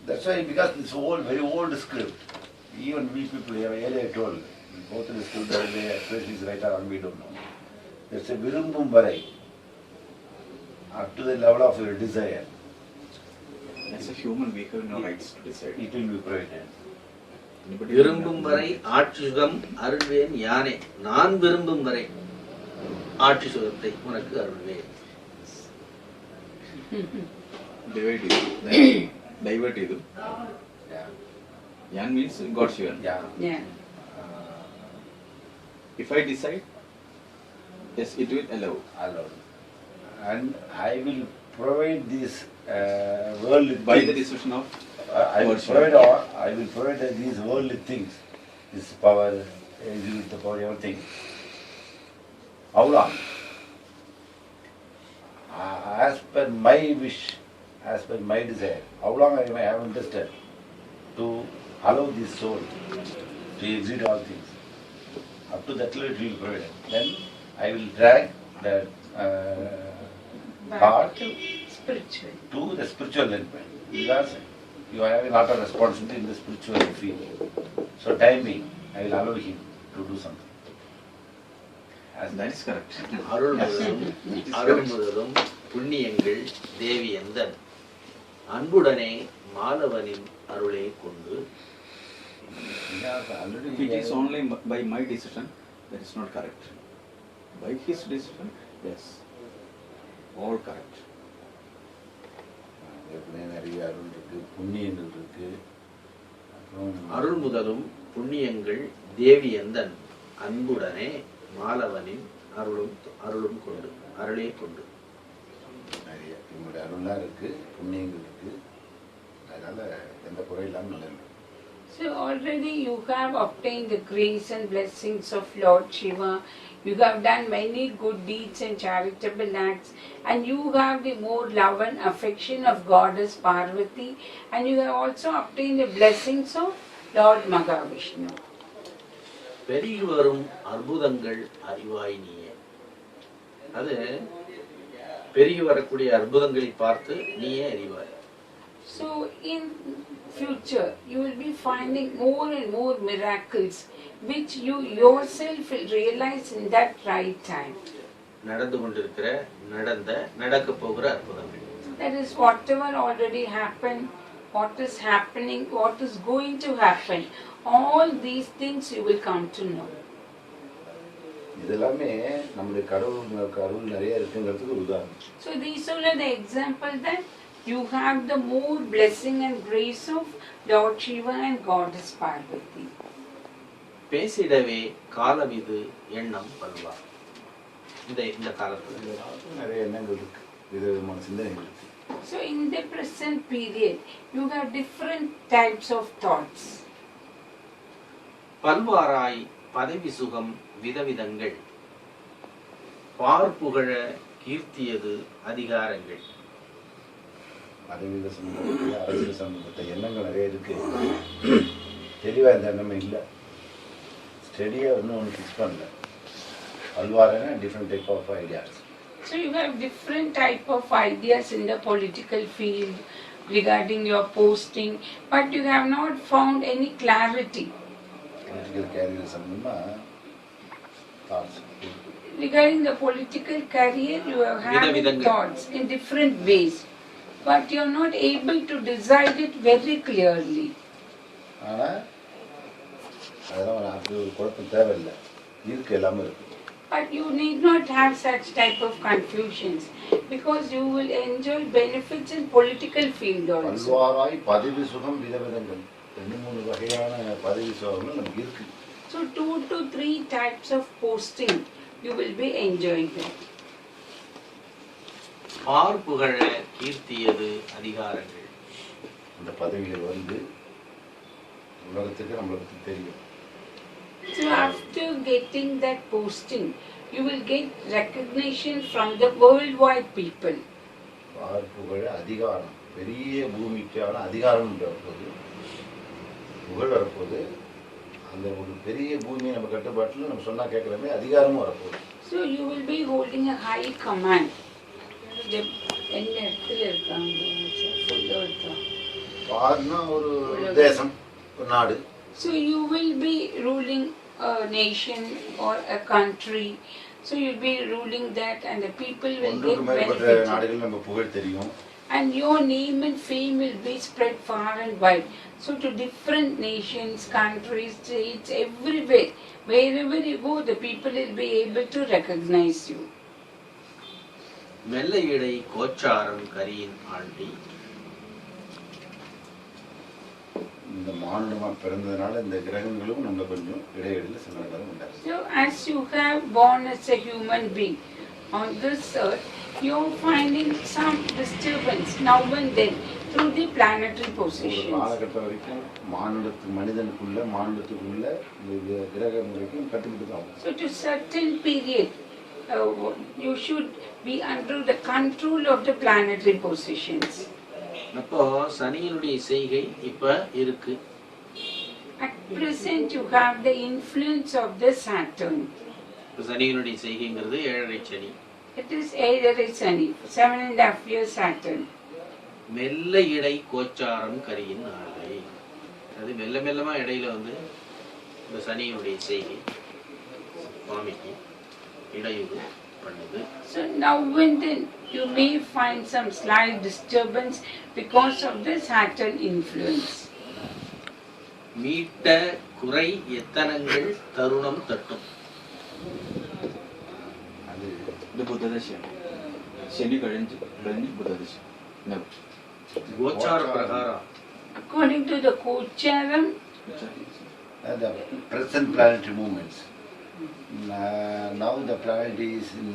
That's why, because this old, very old script, even we people have earlier told, both in the script, especially is right or wrong, we don't know. There's a virumbum varai, up to the level of your desire. As a human, we have no rights to decide. It will be provided. விரும்பும் வரை ஆட்சி சுகம் அருள்வேன் யானே. நான் விரும்பும் வரை ஆட்சி சுகத்தை உனக்கு அருள்வேன். Divert idu. Yan means God's will. Yeah. If I decide, yes, it will allow. And I will provide this worldly By things. the decision of I will provide these worldly things, this power, the power, everything. How long? As per my wish, as per my desire. How long I may have interested to allow this soul to exit all things. Up to that level it will be provided. Then I will drag that heart Back to spiritual. to the spiritual enlightenment. Because you have a lot of responsibility in the spiritual field. So time being, I will allow him to do something. that is correct. அருள் முதலும் புண்ணியங்கள் தேவி எந்தன். அன்புடனே மாலவனின் அருளே கொண்டு. It is only by my decision, that is not correct. By his decision, yes, all correct. நிறைய அருள் இருக்கு, புண்ணியங்கள் இருக்கு. அருள் முதலும் புண்ணியங்கள் தேவி எந்தன் அன்புடனே மாலவனின் அருளும் கொண்டு, அருளே கொண்டு. நிறைய இவங்களுடைய அருள்லாம் இருக்கு, புண்ணியங்கள் இருக்கு. அதனால எந்த குறை இல்லாமல் நல்லா இருக்கு. So already you have obtained the grace and blessings of Lord Shiva. You have done many good deeds and charitable acts, and you have the more love and affection of Goddess Parvati, and you have also obtained the blessings of Lord Mahavishnu. பெருகி வரும் அற்புதங்கள் அறிவாய் நீயே. அது பெருகி வரக்கூடிய அற்புதங்களை பார்த்து நீயே அறிவாய். So in future you will be finding more and more miracles which you yourself will realize in that right time. நடந்து கொண்டிருக்கிற, நடக்க போகிற அற்புதங்கள். That is whatever already happened, what is happening, what is going to happen. All these things you will come to know. இதெல்லாமே நம்முடைய கடவுளுக்கு அருள் நிறைய இருக்குங்கிறதுக்கு உதாரணம். So these are the example that you have the more blessing and grace of Lord Shiva and Goddess Parvati. பேசிடவே காலவிது எண்ணம் பல்வா. இந்த காலத்துல நிறைய எண்ணங்கள் இருக்கு, விதவிதமான சிந்தனைகள் இருக்கு. So in the present period you have different types of thoughts. பல்வாராய் பதவி சுகம் விதவிதங்கள் பார்ப்புகழ கீர்த்தியது அதிகாரங்கள். பதவியில் சம்பந்தப்பட்ட அரசியல் சம்பந்தப்பட்ட எண்ணங்கள் நிறைய இருக்கு. தெளிவாக இந்த எண்ணமே இல்லை, ஸ்டெடியாக இன்னும் ஒன்று ஃபிக்ஸ் பண்ணல. பல்வாரான different type of ideas. So you have different type of ideas in the political field regarding your posting, but you have not found any clarity. Political career சம்பந்தமாக thoughts. Regarding the political career, you have had thoughts in different ways, but you are not able to decide it very clearly. ஆனால் அதெல்லாம் அப்படி ஒரு குழப்பம் தேவையில்லை, இருக்கு, எல்லாமே இருக்கு. But you need not have such type of confusions because you will enjoy benefits in political field also. பல்வாராய் பதவி சுகம் விதவிதங்கள், 2-3 வகையான பதவி சுகங்கள் நமக்கு இருக்கு. So 2 to 3 types of posting you will be enjoying them. பார்ப்புகழ கீர்த்தியது அதிகாரங்கள். அந்த பதவிகள் வந்து உலகத்துக்கு நம்மளுக்கு தெரியும். So after getting that posting, you will get recognition from the worldwide people. புகழ் அதிகாரம், பெரிய பூமிக்கான அதிகாரம் வரப்போகுது, புகழ் வரப்போகுது. அந்த ஒரு பெரிய பூமியை நம்ம கட்டுப்பாட்டில் நம்ம சொன்னா கேட்குறமே அதிகாரமும் வரப்போகுது. So you will be holding a high command. என்ன இடத்துல இருக்காங்க பாருன்னா ஒரு தேசம், ஒரு நாடு. So you will be ruling a nation or a country. So you'll be ruling that, and the people will get benefit. நாடுகள் நம்ம புகழ் தெரியும். And your name and fame will be spread far and wide. So to different nations, countries, states, everywhere, wherever you go, the people will be able to recognize you. மெல்ல இடை கோச்சாரம் கரியின் aunty. இந்த மானுடமா பிறந்ததுனால இந்த கிரகங்களும் நம்ம கொஞ்சம் இடையிடையில் சில நேரம் உண்டாகும். So as you have born as a human being on this earth, you are finding some disturbance now and then through the planetary positions. ஒரு காலகட்டம் வரைக்கும் மனிதனுக்குள்ள மானுடத்துக்குள்ள இந்த கிரகம் வரைக்கும் கட்டுக்கிட்டு தான். So to certain period, you should be under the control of the planetary positions. அப்போ சனியினுடைய செய்கை இப்ப இருக்கு. At present you have the influence of the Saturn. சனியினுடைய செய்கைங்கிறது 7.5 சனி. It is 8 Sani, 7.5 years Saturn. மெல்ல இடை கோச்சாரம் கரியின் ஆலை. அது மெல்ல மெல்லமா இடையில வந்து இந்த சனியினுடைய செய்கை சுவாமிக்கு இடையூறு பண்ணுது. So now and then you may find some slight disturbance because of the Saturn influence. மீட்ட குறை எத்தனங்கள் தருணம் தட்டும். ഇത് ബുധദശയാണ്. ശനി കഴിഞ്ഞ് ബുധദശ. கோச்சார பிரகாரம் According to the Kocharam, The present planetary movements. Now the planet is in,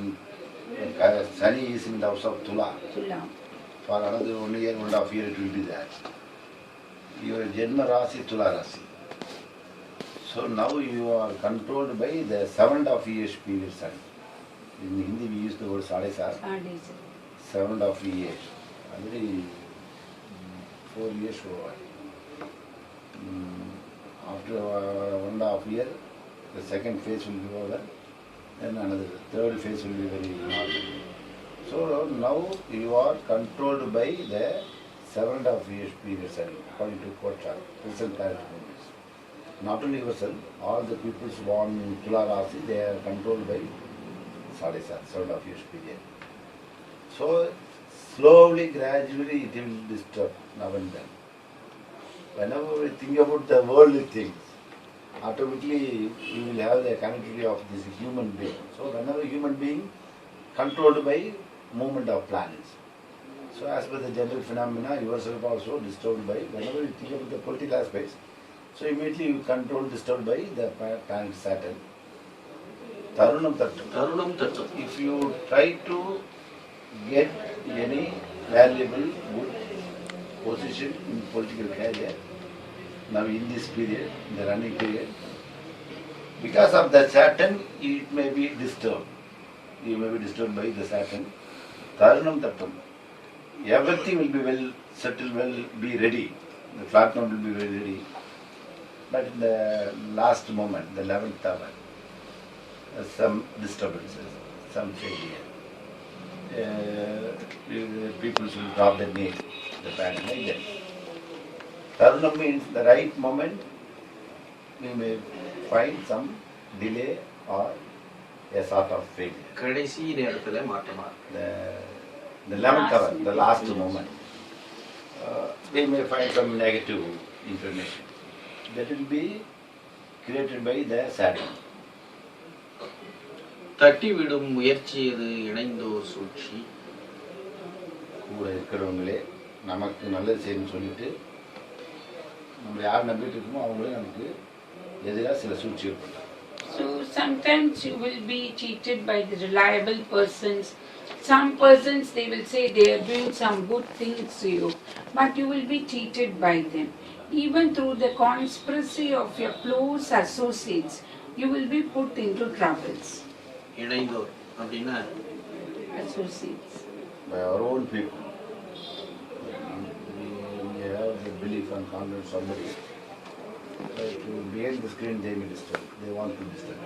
Sunny is in the house of Tula. Tula. For another 1 year, 1.5 year it will be that. Your Janma Rasi, Tula Rasi. So now you are controlled by the 7.5 period sun. In Hindi we use the word Sade Sar. 7.5 years. Already 4 years over. After 1.5 year, the second phase will be over, then another third phase will be very normal. So now you are controlled by the 7.5 years period, according to Kocha, present planetary movements. Not only yourself, all the people born in Tula Rasi, they are controlled by Sadesa, 7.5 years period. So slowly, gradually it will disturb now and then. Whenever we think about the worldly things, automatically you will have the connectivity of this human being. So whenever human being controlled by movement of planets. So as per the general phenomena, yourself also disturbed by, whenever you think about the political aspects, so immediately you control disturbed by the planet Saturn. Tarunam Tattam. தருணம் தட்டும். If you try to get any valuable good position in political career, now in this period, in the running period, because of the Saturn, it may be disturbed. You may be disturbed by the Saturn. Tarunam Tattam. Everything will be well settled, will be ready. The platform will be very ready. But in the last moment, the 11th hour, some disturbances, some failure. People should drop the name, the pattern like that. Tarunam means the right moment, we may find some delay or a sort of failure. கடைசி நேரத்துல மாற்றமா The 11th hour, the last moment, they may find some negative information. That will be created by the Saturn. தட்டி விடும் முயற்சி இது இணைந்தோர் சூழ்ச்சி. கூட இருக்கிறவங்களே நமக்கு நல்லது செய்யணும்னு சொல்லிட்டு நம்ம யார் நம்பிட்டு இருக்கோமோ அவங்களே நமக்கு எதிராக சில சூழ்ச்சிகள் பண்ணுறாங்க. So sometimes you will be cheated by the reliable persons. Some persons, they will say they are doing some good things to you, but you will be cheated by them. Even through the conspiracy of your close associates, you will be put into troubles. இணைந்தோர் அப்படின்னா Associates. By our own people. We have the belief and confidence in somebody. To behind the screen they may disturb. They want to disturb.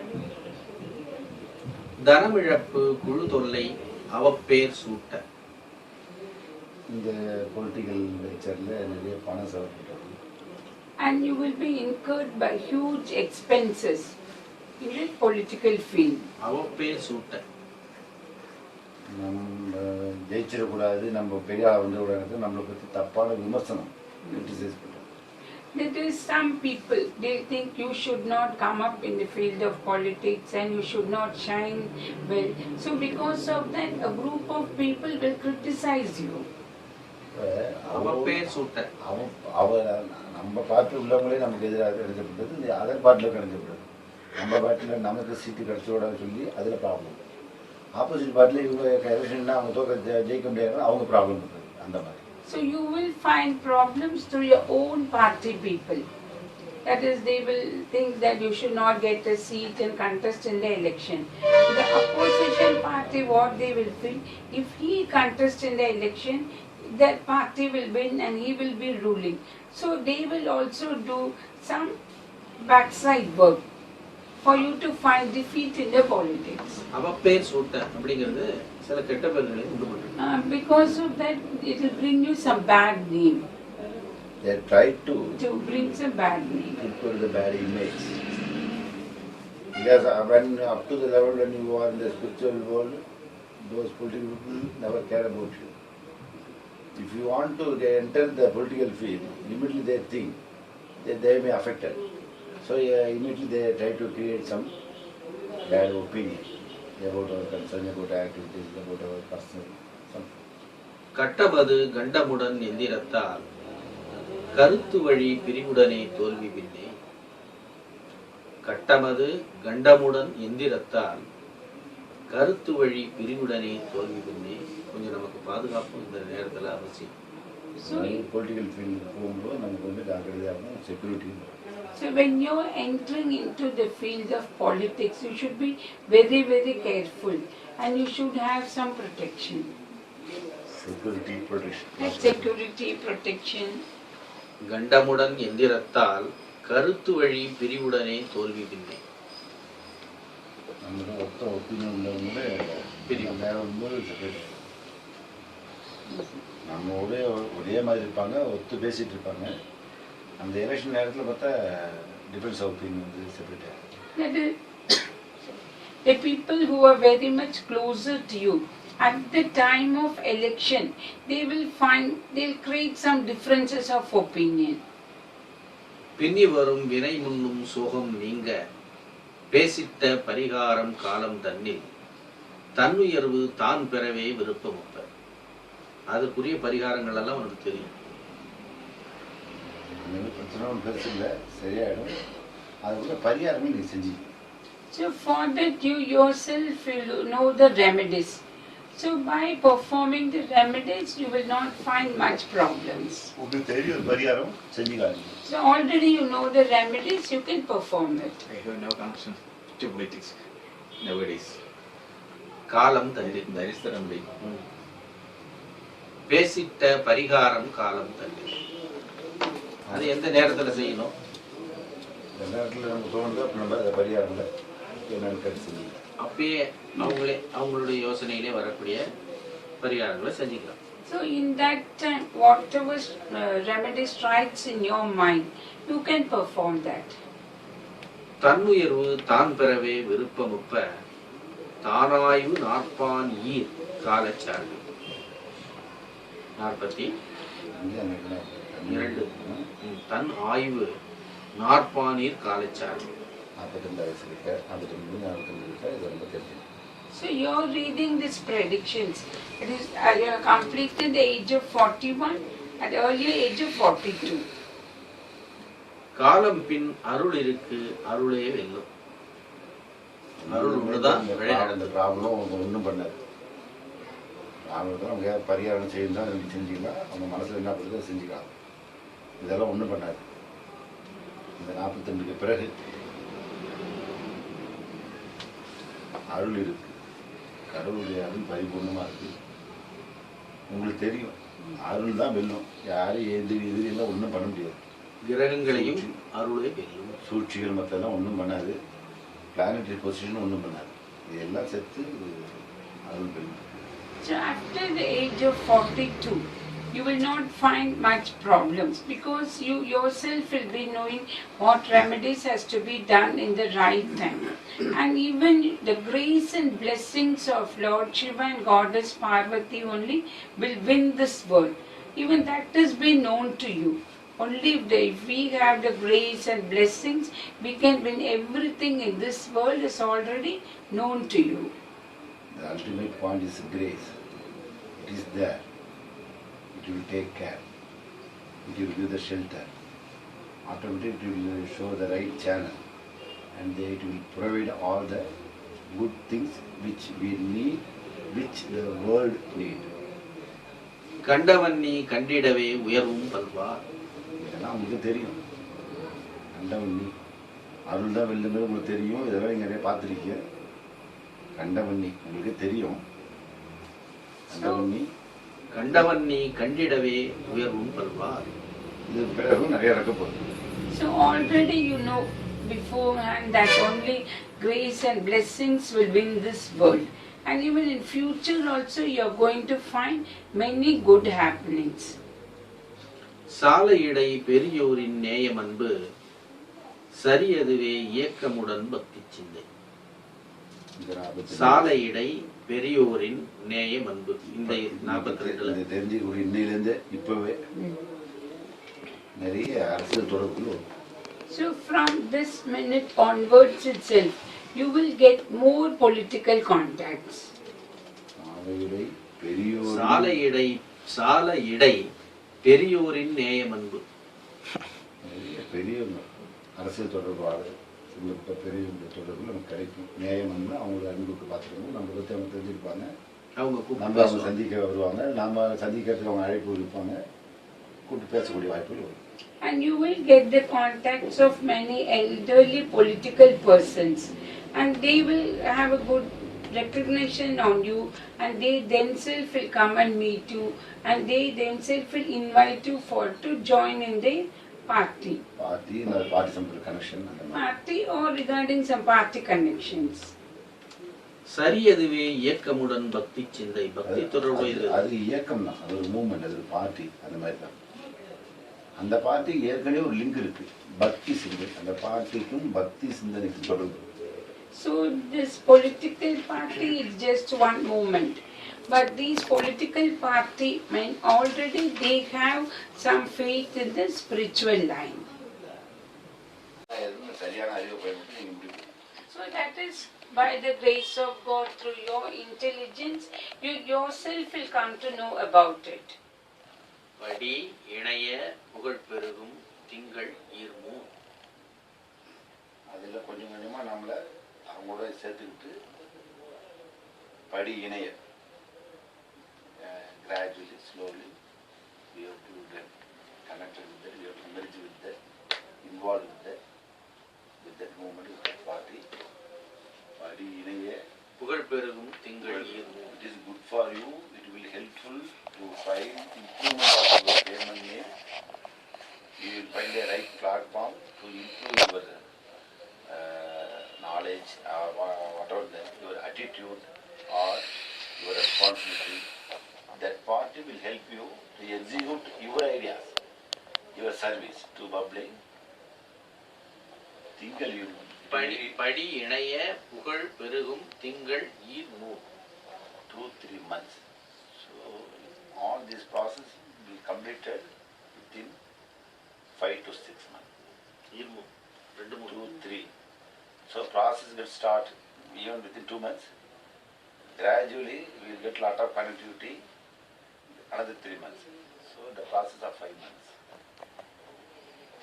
தனமிழப்பு குழு தொல்லை அவப்பேர் சூட்ட. இந்த political லெக்சரில் நிறைய பணம் செலவு. And you will be incurred by huge expenses in the political field. அவப்பேர் சூட்ட. நம்ம ஜெயிச்சிடக்கூடாது, நம்ம பெரிய ஆள் வந்துடக்கூடாது, நம்மளை பற்றி தப்பான விமர்சனம் கிரிட்டிசைஸ் பண்ணுறோம். There is some people, they think you should not come up in the field of politics and you should not shine well. So because of that, a group of people will criticize you. அவப்பேர் சூட்ட. அவர் நம்ம party உள்ளவங்களே நமக்கு எதிராக கிடைக்கப்பட்டது, இந்த other பார்ட்டியில் கிடைக்கப்பட்டது. நம்ம பார்ட்டியில் நமக்கு சீட்டு கிடைச்சோடான்னு சொல்லி அதில் ப்ராப்ளம். ஆப்போசிட் பார்ட்டியில் இவங்க எலெக்ஷன்னா அவங்க தோக்க ஜெயிக்க முடியாதுன்னா அவங்க ப்ராப்ளம் பண்ணுறது அந்த மாதிரி. So you will find problems through your own party people. That is, they will think that you should not get a seat and contest in the election. The opposition party, what they will feel, if he contests in the election, that party will win and he will be ruling. So they will also do some backside work for you to find defeat in the politics. அவப்பேர் சூட்ட அப்படிங்கிறது சில கெட்ட பேர்களை உண்டு பண்ணுது. Because of that, it will bring you some bad name. They try to bring some bad name. put the bad image. Because when up to the level when you are in the spiritual world, those political people never care about you. If you want to enter the political field, immediately they think that they may be affected. So immediately they try to create some bad opinion about our concern, about our activities, about our personal something. கட்டமது கண்டமுடன் எந்திரத்தால் கருத்து வழி பிரிவுடனே தோல்வி பின்னே. கட்டமது கண்டமுடன் எந்திரத்தால் கருத்து வழி பிரிவுடனே தோல்வி பின்னே. கொஞ்சம் நமக்கு பாதுகாப்பு இந்த நேரத்தில் அவசியம். பொலிட்டிக்கல் ஃபீல்டு போகும்போது நமக்கு வந்து ஜாக்கிரதையாகவும் security. So when you're entering into the field of politics, you should be very, very careful and you should have some protection. Security protection. Security protection. கண்டமுடன் எந்திரத்தால் கருத்து வழி பிரிவுடனே தோல்வி பின்னே. நம்ம ஒத்த ஒப்பீனியன் உள்ளவங்களே பிரிவும்போது செக்யூரிட்டி. நம்ம ஒரே மாதிரி இருப்பாங்க, ஒத்து பேசிட்டு இருப்பாங்க. அந்த எலெக்ஷன் நேரத்தில் பார்த்தா டிஃபரன்ஸ் ஆஃப் ஒப்பீனியன் வந்து செப்பரேட் ஆகும். The people who are very much closer to you at the time of election, they'll create some differences of opinion. பின்னி வரும் வினை முன்னும் சோகம் நீங்க பேசிட்ட பரிகாரம் காலம் தன்னில் தன்னுயர்வு தான் பெறவே விருப்பமப்ப. அதுக்குரிய பரிகாரங்கள் எல்லாம் உனக்கு தெரியும். பிரச்சனை ஒன்றும் பெருசு இல்லை, சரியாயிடும். அதுக்குள்ள பரிகாரங்கள் நீங்கள் செஞ்சீங்க. So for that you yourself will know the remedies. So by performing the remedies you will not find much problems. உங்களுக்கு தெரியும் பரிகாரம் செஞ்சுக்காங்க. So already you know the remedies, you can perform it. I have no connection to politics nowadays. காலம் தன்னில். That is the remedy. பேசிட்ட பரிகாரம் காலம் தன்னில். அது எந்த நேரத்தில் செய்யணும்? இந்த நேரத்தில் நம்ம தோணுது அப்போ நம்ம அதை பரிகாரங்களை என்னென்னு கருத்து அப்பயே அவங்களுடைய யோசனையிலே வரக்கூடிய பரிகாரங்களை செஞ்சுக்கலாம். So in that time, whatever remedy strikes in your mind, you can perform that. தன்னுயர்வு தான் பெறவே விருப்பமுப்ப தானாய்வு நாற்பான் ஈர் காலச்சார்பு. 42 தன் ஆய்வு நாற்பானீர் காலச்சார்பு. 42 வயசு இருக்க, 52, 45 இருக்க, இது ரொம்ப தெரியும். So you're reading these predictions. It is you have completed the age of 41 at the earlier age of 42. காலம் பின் அருள் இருக்கு, அருளே வெல்லும். அருள் ஒன்றுதான் இந்த ப்ராப்ளம் ஒன்றும் பண்ணாது. அவங்களுக்கு அவங்க பரிகாரம் செய்யணும், ரெண்டு செஞ்சுக்கலாம். அவங்க மனசில் என்ன பண்ணுறதோ செஞ்சுக்கலாம். இதெல்லாம் ஒன்றும் பண்ணாது. இந்த 42க்கு பிறகு அருள் இருக்கு, கடவுளுடைய அருள் பரிபூர்ணமாக இருக்கு. உங்களுக்கு தெரியும் அருள் தான் வெல்லும். யாரும் எதிரியெல்லாம் ஒன்றும் பண்ண முடியாது. கிரகங்களையும் அருளே வெல்லும். சூழ்ச்சிகள் மற்றெல்லாம் ஒன்றும் பண்ணாது. பிளானட்டரி பொசிஷன் ஒன்றும் பண்ணாது. இதெல்லாம் சேர்த்து அருள் வெல்லும். So after the age of 42, you will not find much problems because you yourself will be knowing what remedies has to be done in the right time. And even the grace and blessings of Lord Shiva and Goddess Parvati only will win this world. Even that has been known to you. Only if we have the grace and blessings, we can win everything in this world is already known to you. The ultimate point is grace. It is there. It will take care. It will give the shelter. Automatically it will show the right channel. And it will provide all the good things which we need, which the world need. கண்டவன் நீ கண்டிடவே உயர்வும் பல்வார். இதெல்லாம் உங்களுக்கு தெரியும். கண்டவன் நீ அருள் தான் வெல்லுங்கிறது உங்களுக்கு தெரியும். இதெல்லாம் நீங்கள் நிறைய பார்த்துருக்கீங்க. கண்டவன் நீ உங்களுக்கு தெரியும். கண்டவன் நீ கண்டிடவே உயர்வும் பல்வார். இது பிறகு நிறைய நடக்க போகுது. So already you know beforehand that only grace and blessings will win this world. And even in future also you are going to find many good happenings. சாலை இடை பெரியோரின் நேயம் அன்பு சரியதுவே இயக்கமுடன் பக்தி சிந்தை. சாலையிடை பெரியோரின் நேயம் அன்பு. இந்த 42 தெரிஞ்சுக்கூடிய இன்னையிலேருந்து இப்பவே நிறைய அரசியல் தொடர்புகள் வரும். So from this minute onwards itself, you will get more political contacts. சாலையிடை பெரியோரின் நேயம் அன்பு. பெரிய அரசியல் தொடர்பாளர் பெரியவங்க தொடர்பு நமக்கு கிடைக்கும். நேயம் வந்து அவங்களோட அன்புக்கு பார்த்துக்கணும். நம்ம பற்றி அவங்க தெரிஞ்சிருப்பாங்க. அவங்க சந்திக்க வருவாங்க. நம்ம சந்திக்கிறதுக்கு அவங்க அழைப்பு விடுப்பாங்க. கூப்பிட்டு பேசக்கூடிய வாய்ப்புகள் வரும். And you will get the contacts of many elderly political persons, and they will have a good recognition on you, and they themselves will come and meet you, and they themselves will invite you to join in the party. Party or regarding some party connections. சரியதுவே இயக்கமுடன் பக்தி சிந்தை. பக்தி தொடர்பு அது இயக்கம் தான். அது ஒரு movement. அது ஒரு பார்ட்டி. அந்த மாதிரி தான். அந்த பார்ட்டிக்கு ஏற்கனவே ஒரு லிங்க் இருக்கு. பக்தி சிந்தை. அந்த பார்ட்டிக்கும் பக்தி சிந்தனைக்கும் தொடர்பு. So this political party is just one movement, but these political party men already they have some faith in the spiritual line. So that is by the grace of God, through your intelligence, you yourself will come to know about it. படி இணைய புகழ் பெருகும் திங்கள் ஈர்மு. அதில் கொஞ்சம் கொஞ்சமாக நம்மளை அவங்களோட சேர்த்துக்கிட்டு படி இணைய gradually, slowly, we have to get connected with that, we have to merge with that, involved with that movement, with that party. படி இணைய புகழ் பெருகும் திங்கள் ஈர்மு. It is good for you, it will helpful to find improvement of your payment name. You will find a right platform to improve your knowledge, whatever your attitude or your responsibility. That party will help you to execute your ideas, your service to public. Thinkal you. படி இணைய புகழ் பெருகும் திங்கள் ஈர்மு. 2-3 months. So all this process will be completed within 5 to 6 months. ஈர்மு 2-3. So process will start even within 2 months. Gradually we will get lot of connectivity. Another 3 months. So the process of 5 months.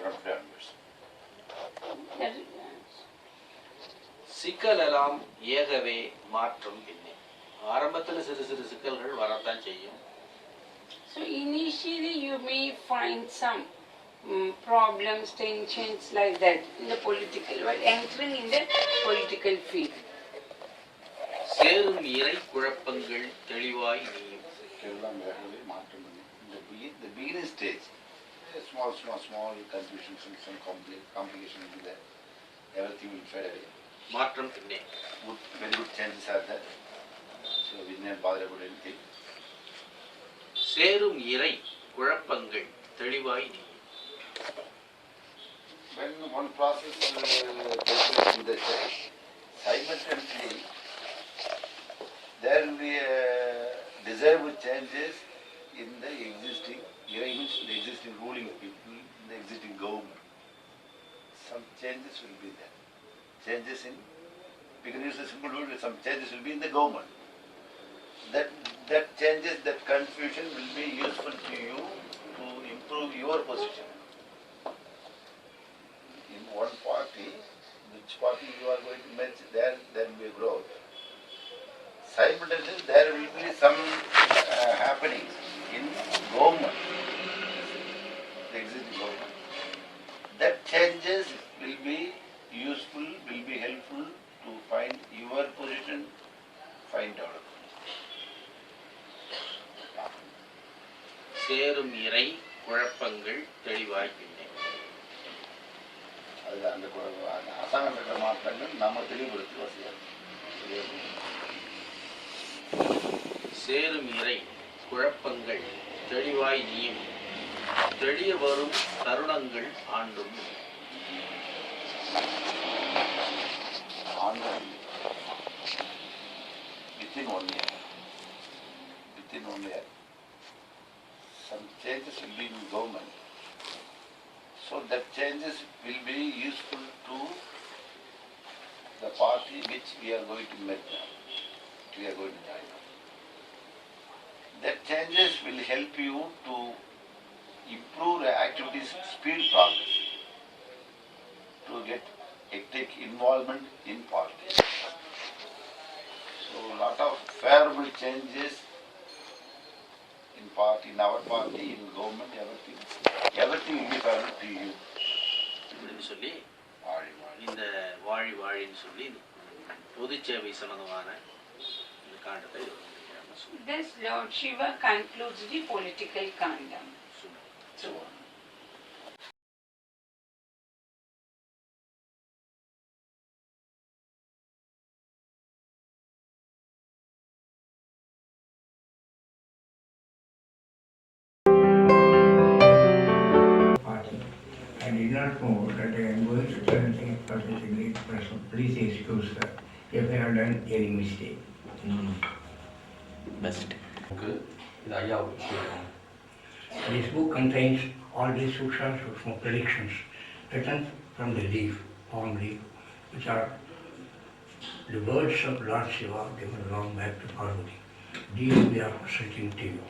From today onwards. சிக்கல் எல்லாம் ஏகவே மாற்றம் பின்னே. ஆரம்பத்தில் சிறு சிறு சிக்கல்கள் வரத்தான் செய்யும். So initially you may find some problems, tensions like that in the political, while entering in the political field. சேரும் இறை குழப்பங்கள் தெளிவாய் நீயும். எல்லாம் வேகவே மாற்றம் பண்ணி the beginning stage, small confusions and some complication will be there. Everything will fade away. மாற்றம் பின்னே. Very good changes are there. So we need not bother about anything. சேரும் இறை குழப்பங்கள் தெளிவாய் நீயும். When one process takes place in the church, simultaneously there will be desirable changes in the existing ruling people, in the existing government. Some changes will be there. Changes in, we can use a simple word, some changes will be in the government. That changes, that confusion will be useful to you to improve your position. In one party, which party you are going to merge, there will be a growth. Simultaneously, there will be some happenings in government, the existing government. That changes will be useful, will be helpful to find your position, find development. சேரும் இறை குழப்பங்கள் தெளிவாய் பின்னே. அதில் அந்த அரசாங்கம் இருக்கிற மாற்றங்கள் நம்ம தெளிவுபடுத்தி வசதியாக. சேரும் இறை குழப்பங்கள் தெளிவாய் நீயும். தெளிய வரும் தருணங்கள் ஆண்டும். ஆண்டு changes will be in government. So that changes will be useful to the party which we are going to merge now. We are going to join now. That changes will help you to improve the activities, speed progress, to take involvement in politics. So a lot of favorable changes in party, in our party, in government, everything will be favorable to you. அப்படின்னு சொல்லி வாழி வாழி. இந்த வாழி வாழின்னு சொல்லி பொது சேவை சம்பந்தமான இந்த காண்டத்தை Thus, Lord Shiva concludes the political kandam. Party. I did not know that I am going to tell things for such a great person. Please excuse her if I have done any mistake. Best. இது ஐயாவுக்கு கேட்கணும். This book contains all these suksha predictions written from the leaf, palm leaf, which are the words of Lord Shiva given long back to Parvati. These we are presenting to you.